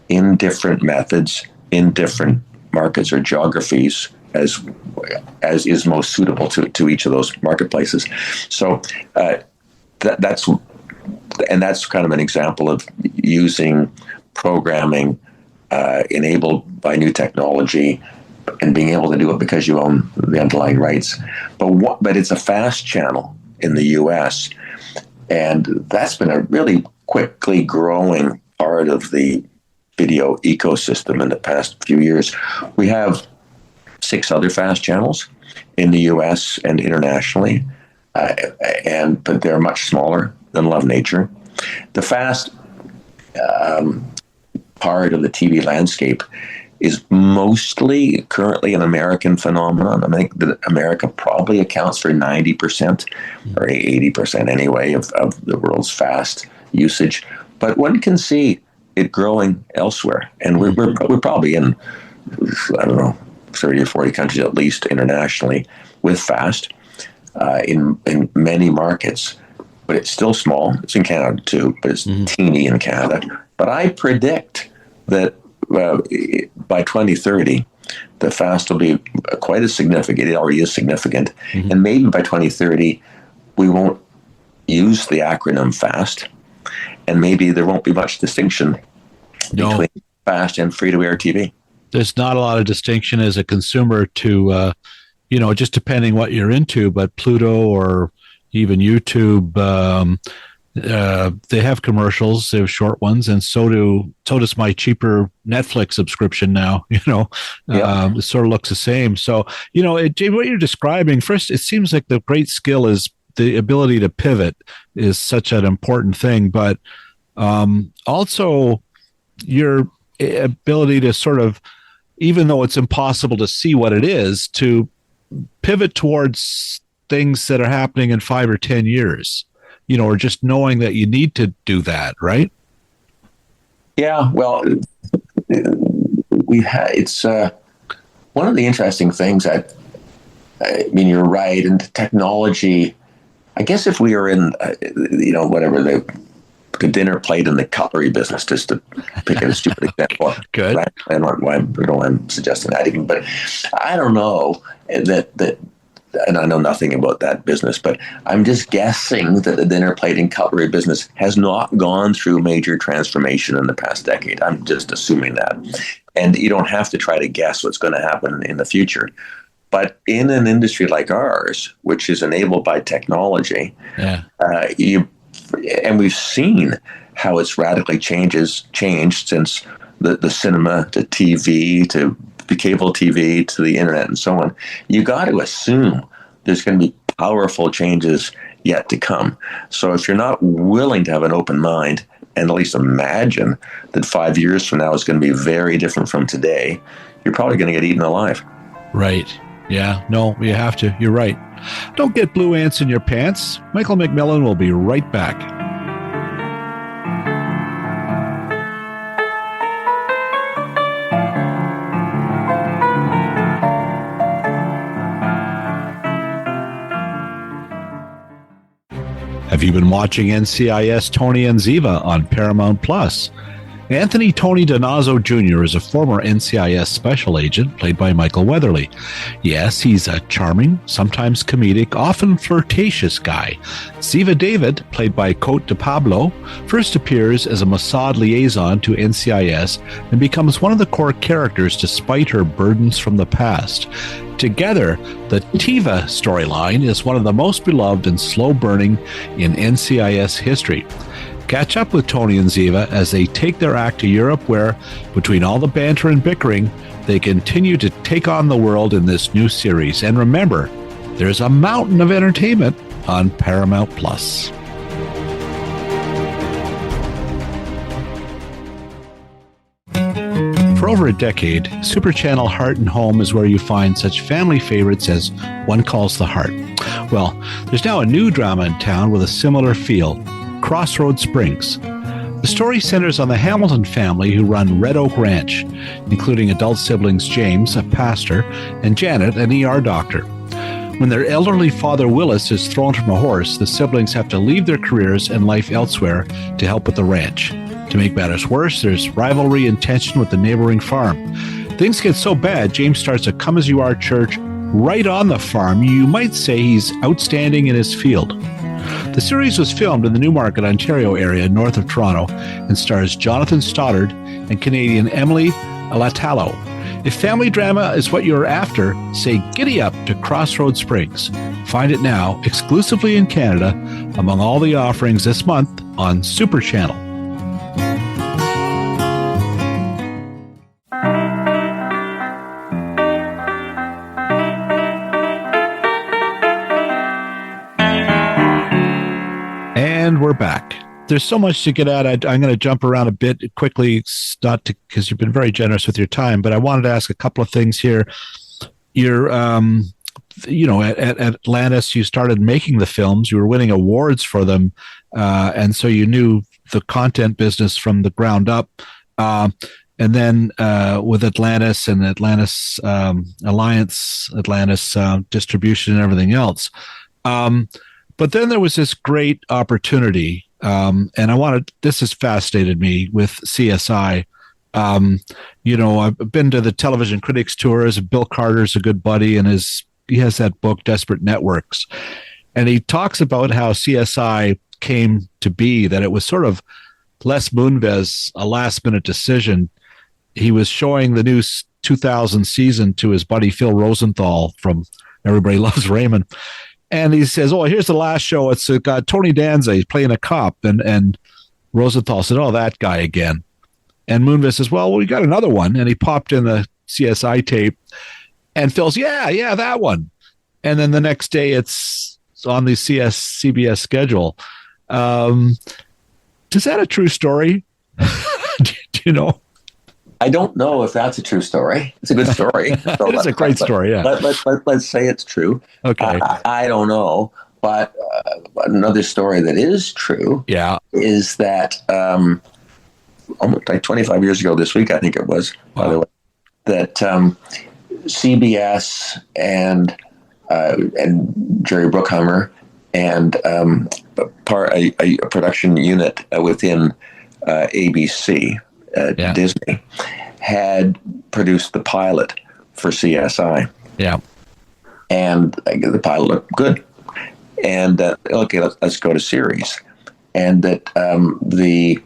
Speaker 2: in different methods, in different markets or geographies, as is most suitable to each of those marketplaces. So that's kind of an example of using programming enabled by new technology and being able to do it because you own the underlying rights. But it's a fast channel in the U.S., and that's been a really quickly growing part of the video ecosystem in the past few years. We have 6 other fast channels in the U.S. and internationally, but they're much smaller than Love Nature. The fast part of the TV landscape is mostly currently an American phenomenon. I think that America probably accounts for 90% or 80% anyway of the world's fast usage. But one can see it growing elsewhere. And we're probably in, 30 or 40 countries at least internationally with fast in many markets. But it's still small. It's in Canada too, but it's teeny in Canada. But I predict that by 2030, the fast will be quite as significant. It already is significant. And maybe by 2030, we won't use the acronym FAST. And maybe there won't be much distinction between fast and free-to-air TV.
Speaker 1: There's not a lot of distinction as a consumer to, just depending what you're into, but Pluto or even YouTube, they have commercials, they have short ones, and so does my cheaper Netflix subscription now. It sort of looks the same. So, what you're describing, first, it seems like the great skill is the ability to pivot is such an important thing, but also your ability to sort of, even though it's impossible to see what it is, to pivot towards things that are happening in 5 or 10 years. Or just knowing that you need to do that, right?
Speaker 2: Yeah, well, it's one of the interesting things that, you're right, and technology, I guess if we are in, whatever the dinner plate and the cutlery business, just to pick a stupid example.
Speaker 1: Good.
Speaker 2: I don't know why I'm suggesting that even, but I don't know that and I know nothing about that business, but I'm just guessing that the dinner plate and cutlery business has not gone through major transformation in the past decade. I'm just assuming that. And you don't have to try to guess what's going to happen in the future. But in an industry like ours, which is enabled by technology, and we've seen how it's radically changed since the cinema to TV to the cable TV to the internet and so on. You got to assume there's going to be powerful changes yet to come. So if you're not willing to have an open mind and at least imagine that 5 years from now is going to be very different from today, you're probably going to get eaten alive.
Speaker 1: Right. Yeah. No, you have to. You're right. Don't get blue ants in your pants. Michael MacMillan will be right back. Have you been watching NCIS Tony and Ziva on Paramount Plus? Anthony Tony Donazo Jr. is a former NCIS special agent played by Michael Weatherly. Yes, he's a charming, sometimes comedic, often flirtatious guy. Ziva David, played by Cote de Pablo, first appears as a Mossad liaison to NCIS and becomes one of the core characters despite her burdens from the past. Together, the Tiva storyline is one of the most beloved and slow-burning in NCIS history. Catch up with Tony and Ziva as they take their act to Europe, where, between all the banter and bickering, they continue to take on the world in this new series. And remember, there's a mountain of entertainment on Paramount Plus. For over a decade, Super Channel Heart and Home is where you find such family favorites as One Calls the Heart. Well, there's now a new drama in town with a similar feel, Crossroads Springs. The story centers on the Hamilton family who run Red Oak Ranch, including adult siblings James, a pastor, and Janet, an ER doctor. When their elderly father Willis is thrown from a horse, the siblings have to leave their careers and life elsewhere to help with the ranch. To make matters worse, there's rivalry and tension with the neighboring farm. Things get so bad, James starts a come-as-you-are church right on the farm. You might say he's outstanding in his field. The series was filmed in the Newmarket, Ontario area north of Toronto and stars Jonathan Stoddard and Canadian Emily Alatalo. If family drama is what you're after, say giddy up to Crossroads Springs. Find it now exclusively in Canada among all the offerings this month on Super Channel. And we're back. There's so much to get at. I'm going to jump around a bit quickly, not to, because you've been very generous with your time, but I wanted to ask a couple of things here. You're, at Atlantis, you started making the films. You were winning awards for them, and so you knew the content business from the ground up. And then with Atlantis and Atlantis Alliance Atlantis distribution and everything else. But then there was this great opportunity, and this has fascinated me with CSI. I've been to the Television Critics Tours. Bill Carter's a good buddy, and he has that book, Desperate Networks. And he talks about how CSI came to be, that it was sort of Les Moonves, a last-minute decision. He was showing the new 2000 season to his buddy Phil Rosenthal from Everybody Loves Raymond. And he says, "Oh, here's the last show. It's got Tony Danza. He's playing a cop." And Rosenthal said, "Oh, that guy again." And Moonves says, "Well, we got another one." And he popped in the CSI tape. And Phil's, yeah, that one. And then the next day, it's on the CBS schedule. Is that a true story? Do you know?
Speaker 2: I don't know if that's a true story. It's a good story. So
Speaker 1: it's a great story, yeah.
Speaker 2: Let's say it's true.
Speaker 1: Okay.
Speaker 2: I don't know. But another story that is true is that almost like 25 years ago this week, I think it was, by the way, that CBS and Jerry Bruckheimer and a production unit within ABC, Disney, had produced the pilot for CSI.
Speaker 1: Yeah.
Speaker 2: And the pilot looked good. And okay, let's go to series. And that the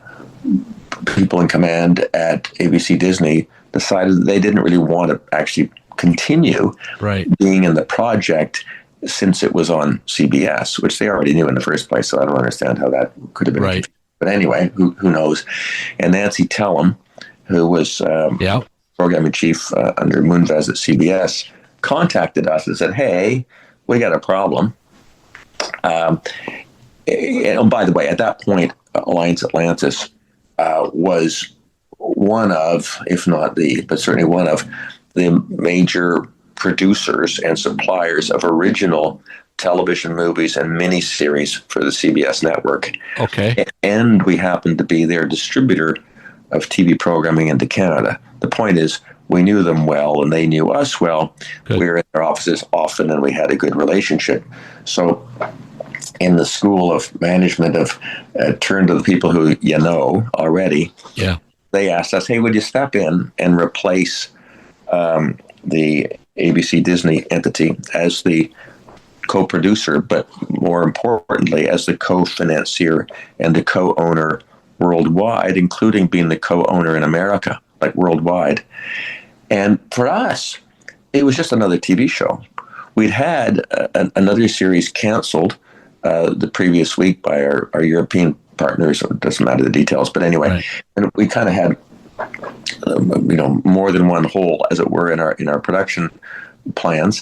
Speaker 2: people in command at ABC Disney decided that they didn't really want to actually continue being in the project since it was on CBS, which they already knew in the first place. So I don't understand how that could have been.
Speaker 1: Right.
Speaker 2: But anyway, who knows? And Nancy Tellem, who was programming chief under Moonves at CBS, contacted us and said, "Hey, we got a problem." And by the way, at that point, Alliance Atlantis was one of, if not the, but certainly one of the major producers and suppliers of original television movies and miniseries for the CBS network.
Speaker 1: Okay.
Speaker 2: And we happened to be their distributor of TV programming into Canada. The point is, we knew them well and they knew us well. Good. We were in their offices often and we had a good relationship. So in the school of management of turn to the people who you know already.
Speaker 1: Yeah.
Speaker 2: They asked us, "Hey, would you step in and replace the ABC Disney entity as the co-producer, but more importantly, as the co-financier and the co-owner worldwide, including being the co-owner in America, like worldwide." And for us, it was just another TV show. We'd had another series canceled the previous week by our European partners. It doesn't matter the details, but anyway,
Speaker 1: Right.
Speaker 2: and we kind of had more than one hole, as it were, in our production plans.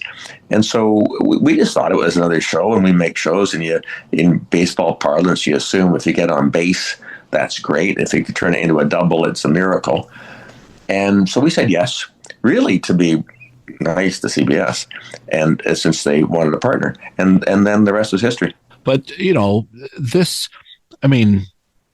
Speaker 2: And so we just thought it was another show, and we make shows, and in baseball parlance, you assume if you get on base, that's great. If you could turn it into a double, it's a miracle. And so we said yes, really, to be nice to CBS, and since they wanted a partner, and then the rest was history.
Speaker 1: But this, I mean,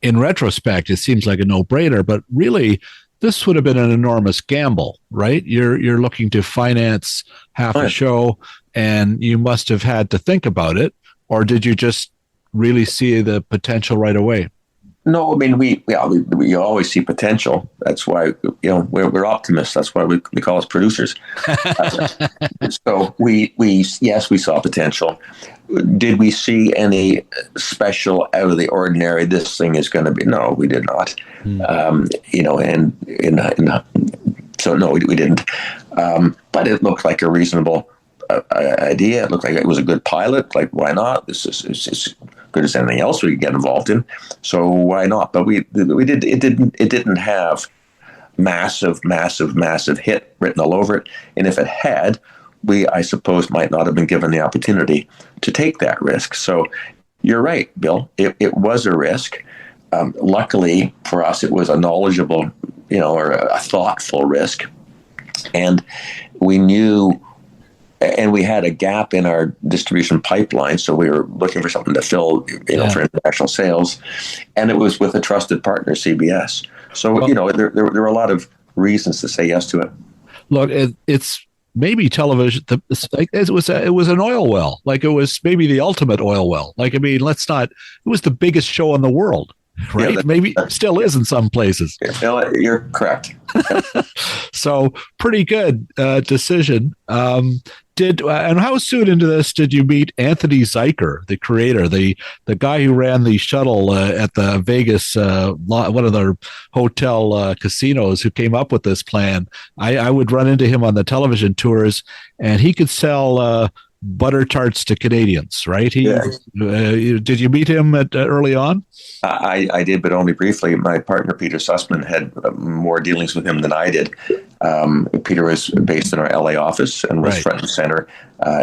Speaker 1: in retrospect, it seems like a no-brainer, but really, this would have been an enormous gamble, right? You're looking to finance half a show, and you must have had to think about it, or did you just really see the potential right away?
Speaker 2: No, I mean we always see potential. That's why we're optimists. That's why we call us producers. So we saw potential. Did we see any special out of the ordinary? This thing is going to be. No, we did not. So no, we didn't. But it looked like a reasonable idea. It looked like it was a good pilot. Like, why not? This is good as anything else we could get involved in. So why not? But we did. It didn't have massive hit written all over it. And if it had, we, I suppose, might not have been given the opportunity to take that risk. So you're right, Bill. It was a risk. Luckily for us, it was a knowledgeable, or a thoughtful risk, and we knew. And we had a gap in our distribution pipeline, so we were looking for something to fill, for international sales, and it was with a trusted partner, CBS. So, there were a lot of reasons to say yes to it.
Speaker 1: Look, it's maybe television. It was an oil well, like it was maybe the ultimate oil well. Like, I mean, it was the biggest show in the world. Right?
Speaker 2: Yeah,
Speaker 1: maybe still is in some places.
Speaker 2: You're correct.
Speaker 1: So pretty good decision. And how soon into this did you meet Anthony Zeiker, the creator, the guy who ran the shuttle at the Vegas, one of the hotel casinos, who came up with this plan? I would run into him on the television tours, and he could sell butter tarts to Canadians, right? Did you meet him early on?
Speaker 2: I did, but only briefly. My partner, Peter Sussman, had more dealings with him than I did. Peter was based in our LA office and was front and center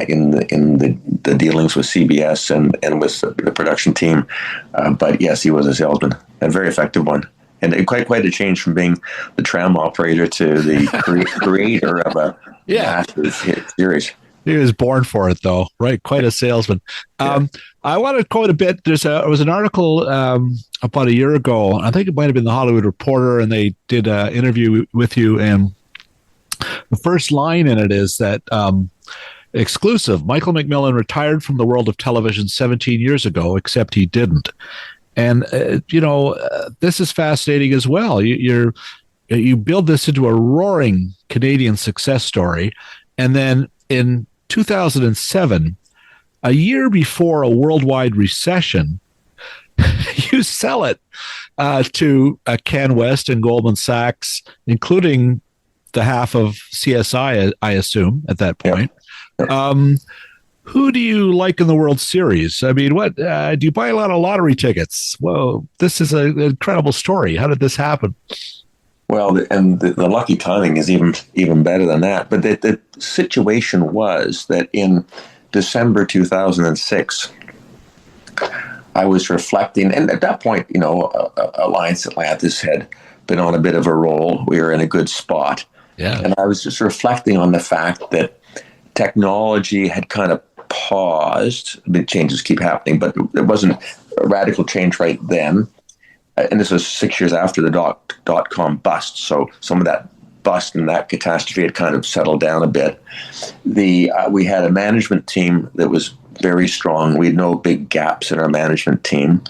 Speaker 2: in the dealings with CBS and with the production team. But yes, he was a salesman, a very effective one. And quite a change from being the tram operator to the creator of a massive hit series.
Speaker 1: He was born for it, though, right? Quite a salesman. I want to quote a bit. There was an article about a year ago. I think it might have been the Hollywood Reporter, and they did an interview with you. And the first line in it is that exclusive, Michael MacMillan retired from the world of television 17 years ago, except he didn't. And, this is fascinating as well. You build this into a roaring Canadian success story. And then in 2007, a year before a worldwide recession, you sell it to Ken West and Goldman Sachs, including the half of CSI, I assume, at that point. Yep. Who do you like in the World Series? I mean, what do you buy a lot of lottery tickets? Whoa, this is an incredible story. How did this happen?
Speaker 2: Well, and the lucky timing is even better than that. But the situation was that in December 2006, I was reflecting, and at that point, Alliance Atlantis had been on a bit of a roll. We were in a good spot. Yeah. And I was just reflecting on the fact that technology had kind of paused. The changes keep happening, but it wasn't a radical change right then. And this was 6 years after the dot-com bust. So some of that bust and that catastrophe had kind of settled down a bit. We had a management team that was very strong. We had no big gaps in our management team.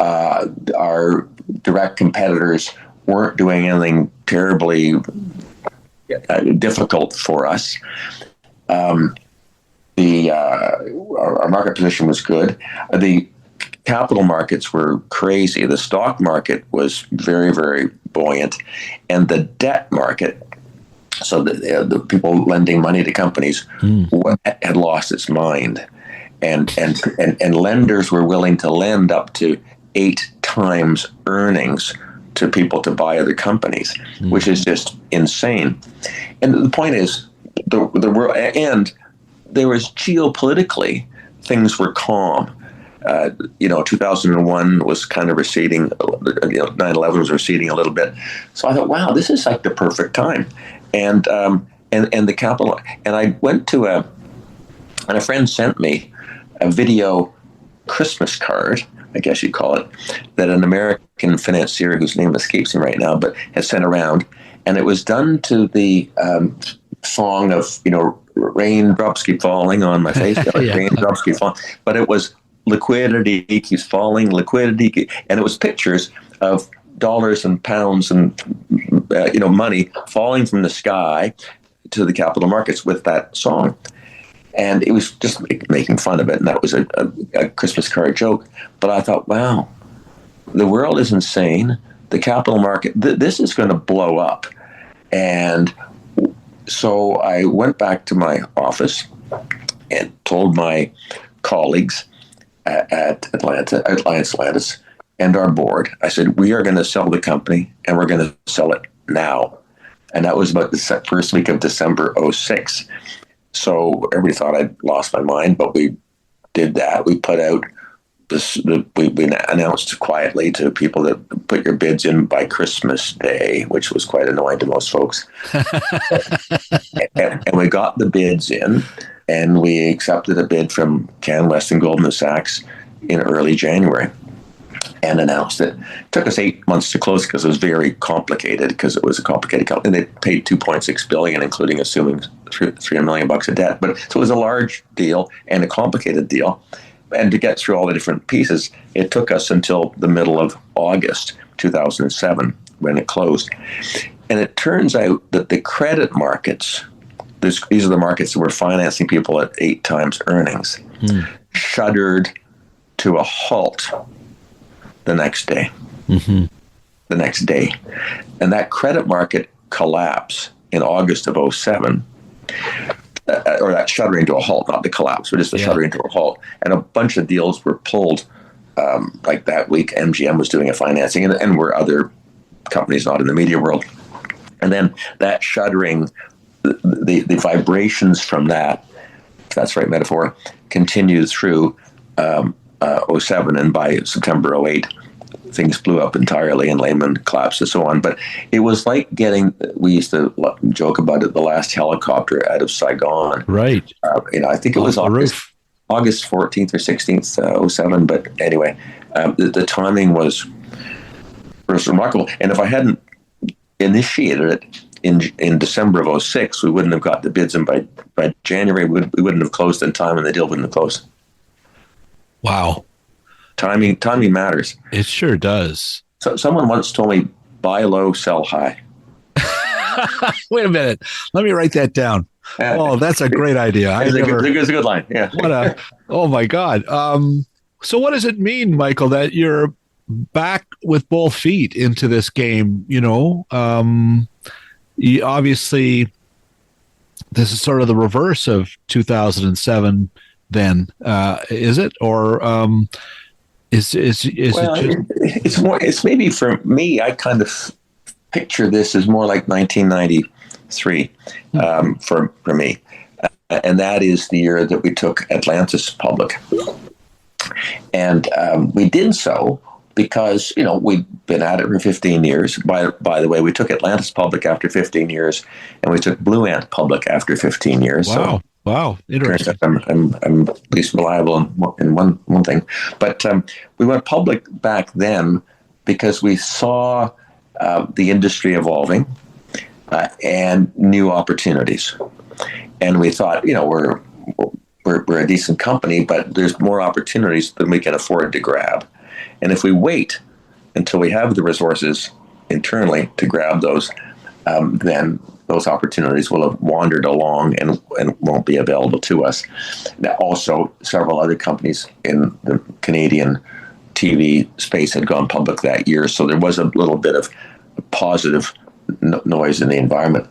Speaker 2: Our direct competitors weren't doing anything terribly difficult for us. Our market position was good. The capital markets were crazy. The stock market was very, very buoyant, and the debt market, so the people lending money to companies, had lost its mind, and lenders were willing to lend up to 8 times earnings to people to buy other companies, which is just insane. And the point is, the world, and there was geopolitically, things were calm. 2001 was kind of receding. 9/11 was receding a little bit. So I thought, wow, this is like the perfect time. And the capital. And I went to and a friend sent me a video Christmas card, I guess you'd call it, that an American financier whose name escapes me right now, but has sent around. And it was done to the song of, raindrops keep falling on my face, raindrops keep falling. But it was liquidity keeps falling, and it was pictures of dollars and pounds and, money falling from the sky to the capital markets with that song. And it was just making fun of it. And that was a Christmas card joke. But I thought, wow, the world is insane. The capital market, this is going to blow up. And so I went back to my office and told my colleagues at Alliance Atlantis and our board, I said, we are going to sell the company and we're going to sell it now. And that was about the first week of December 2006. So everybody thought I'd lost my mind, but we did that. We put out we announced quietly to people that put your bids in by Christmas Day, which was quite annoying to most folks. and we got the bids in, and we accepted a bid from Can West and Goldman Sachs in early January and announced it. It took us 8 months to close because it was very complicated, because it was a complicated company. And they paid $2.6 billion, including assuming $300 million of debt. But so it was a large deal and a complicated deal. And to get through all the different pieces, it took us until the middle of August 2007 when it closed. And it turns out that the credit markets, these are the markets that were financing people at 8 times earnings, shuddered to a halt the next day. And that credit market collapse in August of 2007, or that shuddering to a halt, not the collapse, but just the shuddering to a halt. And a bunch of deals were pulled like that week. MGM was doing a financing, and were other companies not in the media world. And then that shuddering, the vibrations from that, if that's the right metaphor, continued through 2007, and by September 2008, things blew up entirely and Lehman collapsed and so on. But it was like we used to joke about it, the last helicopter out of Saigon.
Speaker 1: Right.
Speaker 2: I think it was August 14th or 16th, 2007. But anyway, the timing was remarkable. And if I hadn't initiated it in December of 2006, we wouldn't have got the bids. And by January, we wouldn't have closed in time, and the deal wouldn't have closed.
Speaker 1: Wow.
Speaker 2: Timing matters.
Speaker 1: It sure does.
Speaker 2: So someone once told me, buy low, sell high.
Speaker 1: Wait a minute. Let me write that down. Oh, that's a great idea.
Speaker 2: It's a good line. Yeah.
Speaker 1: Oh my God. So what does it mean, Michael, that you're back with both feet into this game? Obviously, this is sort of the reverse of 2007. Then is it, or is it just?
Speaker 2: It's maybe, for me, I kind of picture this as more like 1993 for me, and that is the year that we took Atlantis public, and we did so because we'd been at it for 15 years. By the way, we took Atlantis public after 15 years, and we took Blue Ant public after 15 years.
Speaker 1: Wow.
Speaker 2: So,
Speaker 1: wow, interesting.
Speaker 2: I'm at least reliable in one thing. But we went public back then because we saw the industry evolving and new opportunities. And we thought, we're a decent company, but there's more opportunities than we can afford to grab. And if we wait until we have the resources internally to grab those, then those opportunities will have wandered along and won't be available to us. Now, also, several other companies in the Canadian TV space had gone public that year, so there was a little bit of positive noise in the environment.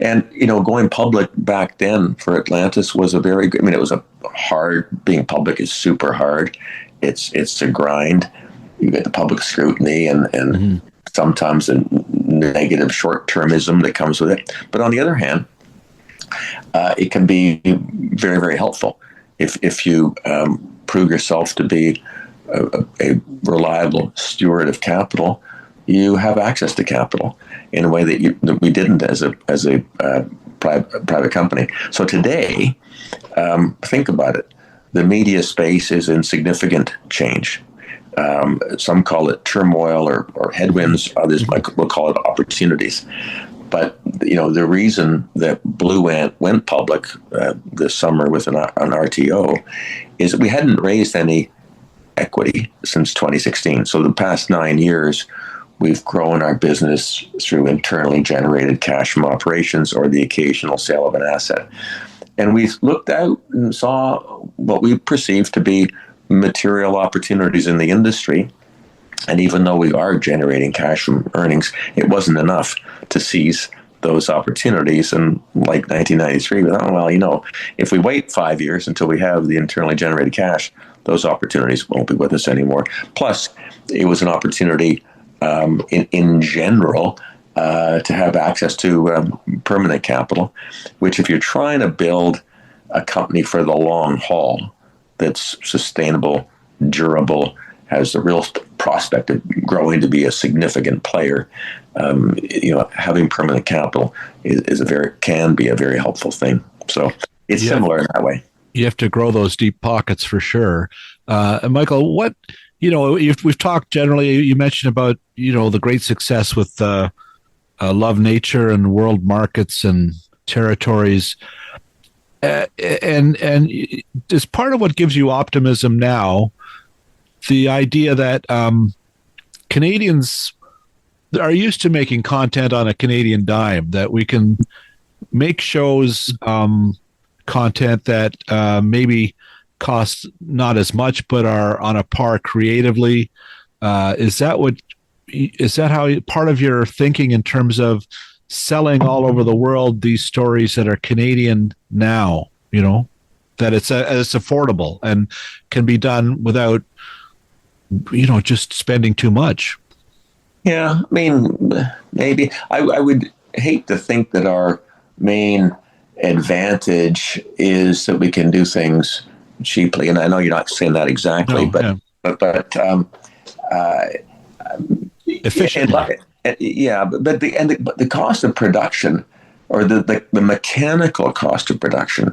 Speaker 2: And, going public back then for Atlantis was a very good, it was a hard, being public is super hard. It's a grind. you get the public scrutiny and sometimes the negative short-termism that comes with it. But on the other hand, it can be very, very helpful if you prove yourself to be a reliable steward of capital. You have access to capital in a way that we didn't as a private company. So today, think about it. The media space is in significant change. Some call it turmoil or headwinds. Others will call it opportunities. But the reason that Blue Ant went public this summer with an RTO is that we hadn't raised any equity since 2016. So the past 9 years, we've grown our business through internally generated cash from operations or the occasional sale of an asset. And we looked out and saw what we perceived to be material opportunities in the industry. And even though we are generating cash from earnings, it wasn't enough to seize those opportunities. And like 1993, we thought, well, if we wait 5 years until we have the internally generated cash, those opportunities won't be with us anymore. Plus, it was an opportunity in general to have access to permanent capital, which if you're trying to build a company for the long haul that's sustainable, durable, has the real prospect of growing to be a significant player, having permanent capital can be a very helpful thing. So it's similar in that way.
Speaker 1: You have to grow those deep pockets for sure. And Michael, we've talked generally, you mentioned about, the great success with Love Nature and world markets and territories. And as part of what gives you optimism now, the idea that Canadians are used to making content on a Canadian dime, that we can make shows, content that maybe costs not as much, but are on a par creatively. Is that how part of your thinking in terms of selling all over the world these stories that are Canadian now, that it's affordable and can be done without, just spending too much?
Speaker 2: Yeah, I mean, maybe. I would hate to think that our main advantage is that we can do things cheaply. And I know you're not saying that exactly, but
Speaker 1: efficiently.
Speaker 2: But the cost of production, or the mechanical cost of production,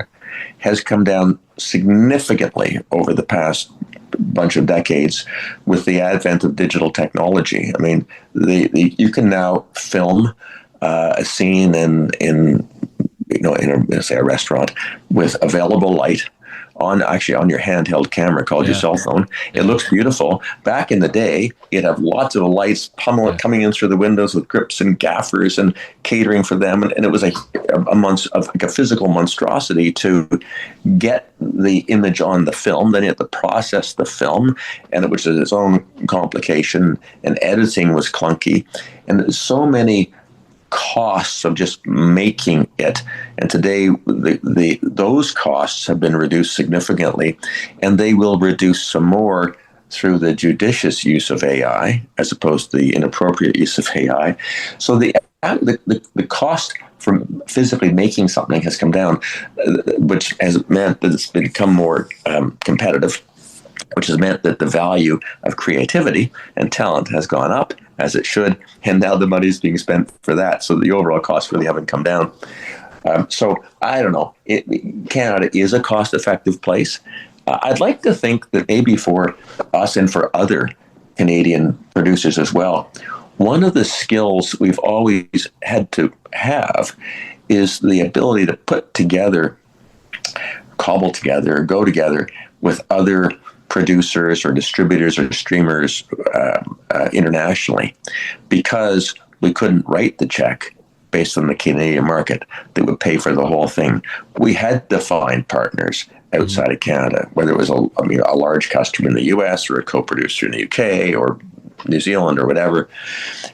Speaker 2: has come down significantly over the past bunch of decades with the advent of digital technology. I mean, you can now film a scene in a restaurant with available light on your handheld camera called your cell phone. It looks beautiful. Back in the day, you'd have lots of lights coming in through the windows with grips and gaffers and catering for them. And it was a physical monstrosity to get the image on the film. Then you had to process the film, and it was its own complication, and editing was clunky. And there's so many costs of just making it, and today those costs have been reduced significantly, and they will reduce some more through the judicious use of AI as opposed to the inappropriate use of AI. So the cost from physically making something has come down, which has meant that it's become more competitive, which has meant that the value of creativity and talent has gone up, as it should, and now the money is being spent for that. So the overall costs really haven't come down. So I don't know. Canada is a cost-effective place. I'd like to think that maybe for us and for other Canadian producers as well, one of the skills we've always had to have is the ability to cobble together, go together with other producers or distributors or streamers internationally, because we couldn't write the check based on the Canadian market that would pay for the whole thing. We had to find partners outside of Canada, whether it was a large customer in the US or a co-producer in the UK or New Zealand or whatever.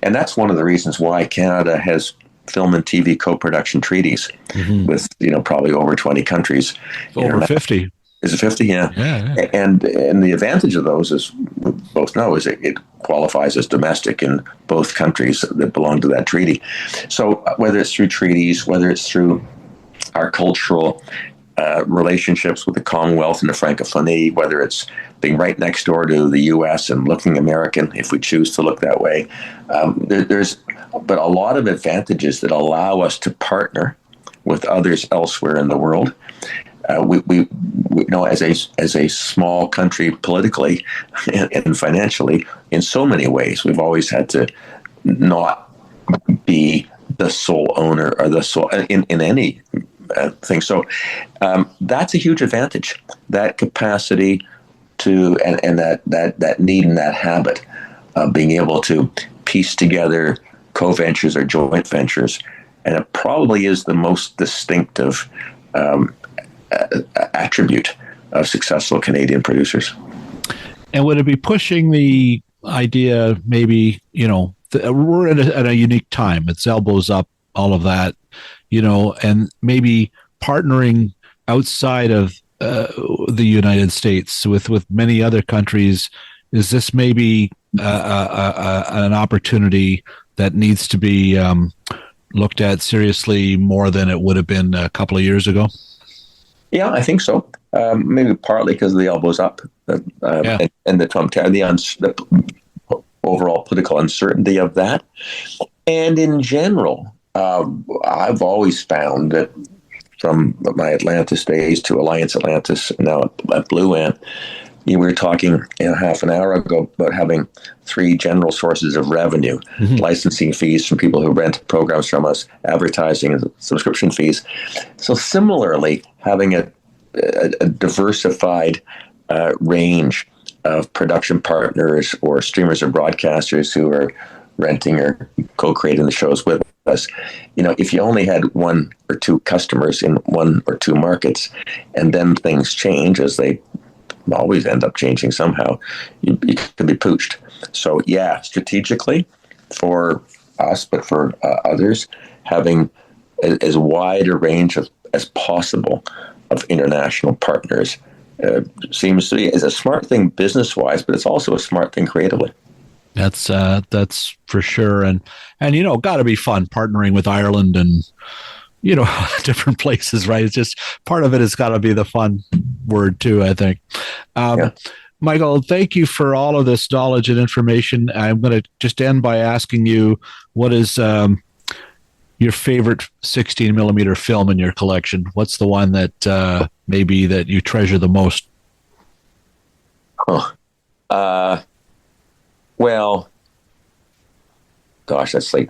Speaker 2: And that's one of the reasons why Canada has film and TV co-production treaties with probably over 20 countries.
Speaker 1: Over 50.
Speaker 2: Is it 50? Yeah.
Speaker 1: Yeah.
Speaker 2: And the advantage of those, as we both know, is it qualifies as domestic in both countries that belong to that treaty. So whether it's through treaties, whether it's through our cultural relationships with the Commonwealth and the Francophonie, whether it's being right next door to the U.S. and looking American, if we choose to look that way, there's but a lot of advantages that allow us to partner with others elsewhere in the world. We know as a small country politically and financially, in so many ways, we've always had to not be the sole owner or the sole in any thing. So that's a huge advantage. That capacity to and that need and that habit of being able to piece together co-ventures or joint ventures, and it probably is the most distinctive attribute of successful Canadian producers.
Speaker 1: And would it be pushing the idea, maybe, we're at a unique time, it's elbows up, all of that, and maybe partnering outside of the United States with many other countries? Is this maybe an opportunity that needs to be looked at seriously more than it would have been a couple of years ago?
Speaker 2: Yeah, I think so. Maybe partly because of the elbows up and the overall political uncertainty of that. And in general, I've always found that from my Atlantis days to Alliance Atlantis, now at Blue Ant, we were talking half an hour ago about having three general sources of revenue: licensing fees from people who rent programs from us, advertising and subscription fees. So similarly, having a diversified range of production partners or streamers or broadcasters who are renting or co-creating the shows with us. If you only had one or two customers in one or two markets, and then things change, as they always end up changing somehow, you could be pooched. So yeah, strategically for us, but for others, having as wide a range as possible of international partners seems to be is a smart thing business-wise, but it's also a smart thing creatively.
Speaker 1: That's for sure, and got to be fun partnering with Ireland and different places, right? It's just part of it has got to be the fun word too, I think. Yeah. Michael, thank you for all of this knowledge and information. I'm going to just end by asking you, what is your favorite 16 millimeter film in your collection? What's the one that maybe that you treasure the most?
Speaker 2: Well, gosh, that's like,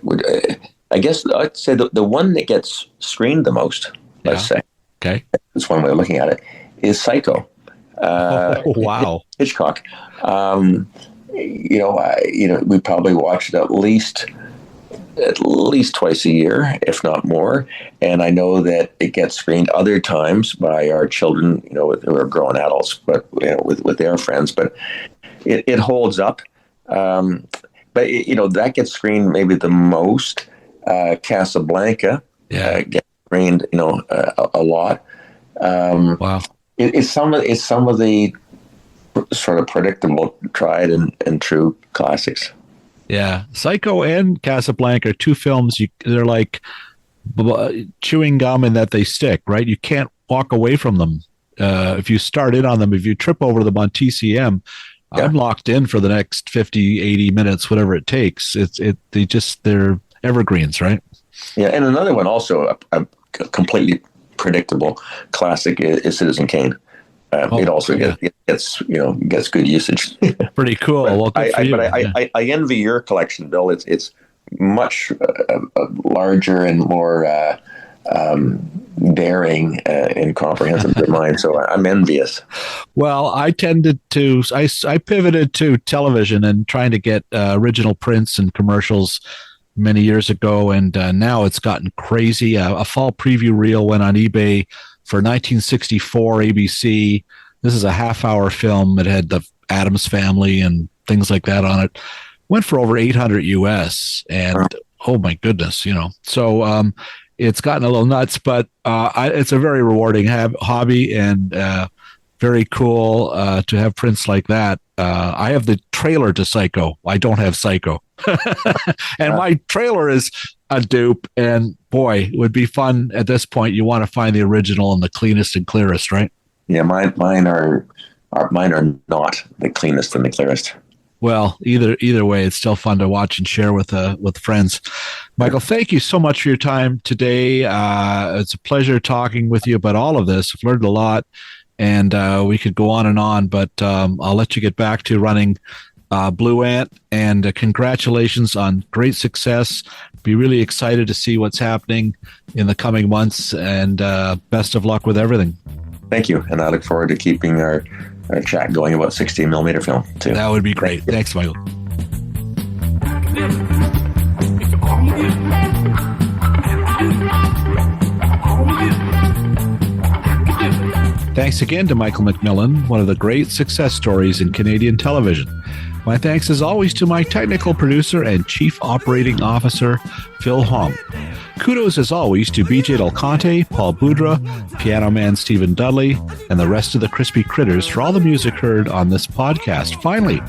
Speaker 2: I guess I'd say the one that gets screened the most, let's say.
Speaker 1: Okay.
Speaker 2: That's one way of looking at it, is Psycho.
Speaker 1: Wow.
Speaker 2: Hitchcock. We probably watch it at least twice a year, if not more. And I know that it gets screened other times by our children, who are grown adults, but with their friends. But it holds up. But that gets screened maybe the most. Casablanca gets screened, a lot.
Speaker 1: Wow.
Speaker 2: It's some of the sort of predictable, tried and true classics.
Speaker 1: Yeah, Psycho and Casablanca are two films. They're like chewing gum in that they stick, right? You can't walk away from them. If you start in on them, if you trip over them on TCM, I'm locked in for the next 50, 80 minutes, whatever it takes. They're evergreens, right?
Speaker 2: Yeah, and another one also, a completely predictable classic is Citizen Kane. It also gets good usage.
Speaker 1: Pretty cool. Well,
Speaker 2: I envy your collection, Bill. It's much larger and more daring and comprehensive than mine. So I'm envious.
Speaker 1: Well, I pivoted to television and trying to get original prints and commercials many years ago, and now it's gotten crazy. A fall preview reel went on eBay for 1964 ABC. This is a half-hour film. It had the Addams Family and things like that on it. Went for over $800 US, and oh my goodness, So it's gotten a little nuts, but it's a very rewarding hobby, and very cool to have prints like that. I have the trailer to Psycho. I don't have Psycho. And my trailer is a dupe. And boy, it would be fun at this point. You want to find the original and the cleanest and clearest, right?
Speaker 2: Yeah, mine are not the cleanest and the clearest.
Speaker 1: Well, either way, it's still fun to watch and share with friends. Michael, thank you so much for your time today. It's a pleasure talking with you about all of this. I've learned a lot, and we could go on, but I'll let you get back to running Blue Ant, and congratulations on great success. Be really excited to see what's happening in the coming months, and best of luck with everything.
Speaker 2: Thank you, and I look forward to keeping our chat going about 16 millimeter film too.
Speaker 1: That would be great. Thanks, Michael. Thanks again to Michael MacMillan, one of the great success stories in Canadian television. My thanks as always to my technical producer and Chief Operating Officer, Phil Hong. Kudos as always to BJ Del Conte, Paul Boudra, Piano Man Stephen Dudley, and the rest of the Crispy Critters for all the music heard on this podcast. Finally,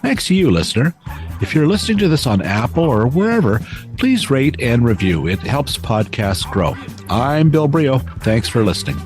Speaker 1: thanks to you, listener. If you're listening to this on Apple or wherever, please rate and review. It helps podcasts grow. I'm Bill Brio. Thanks for listening.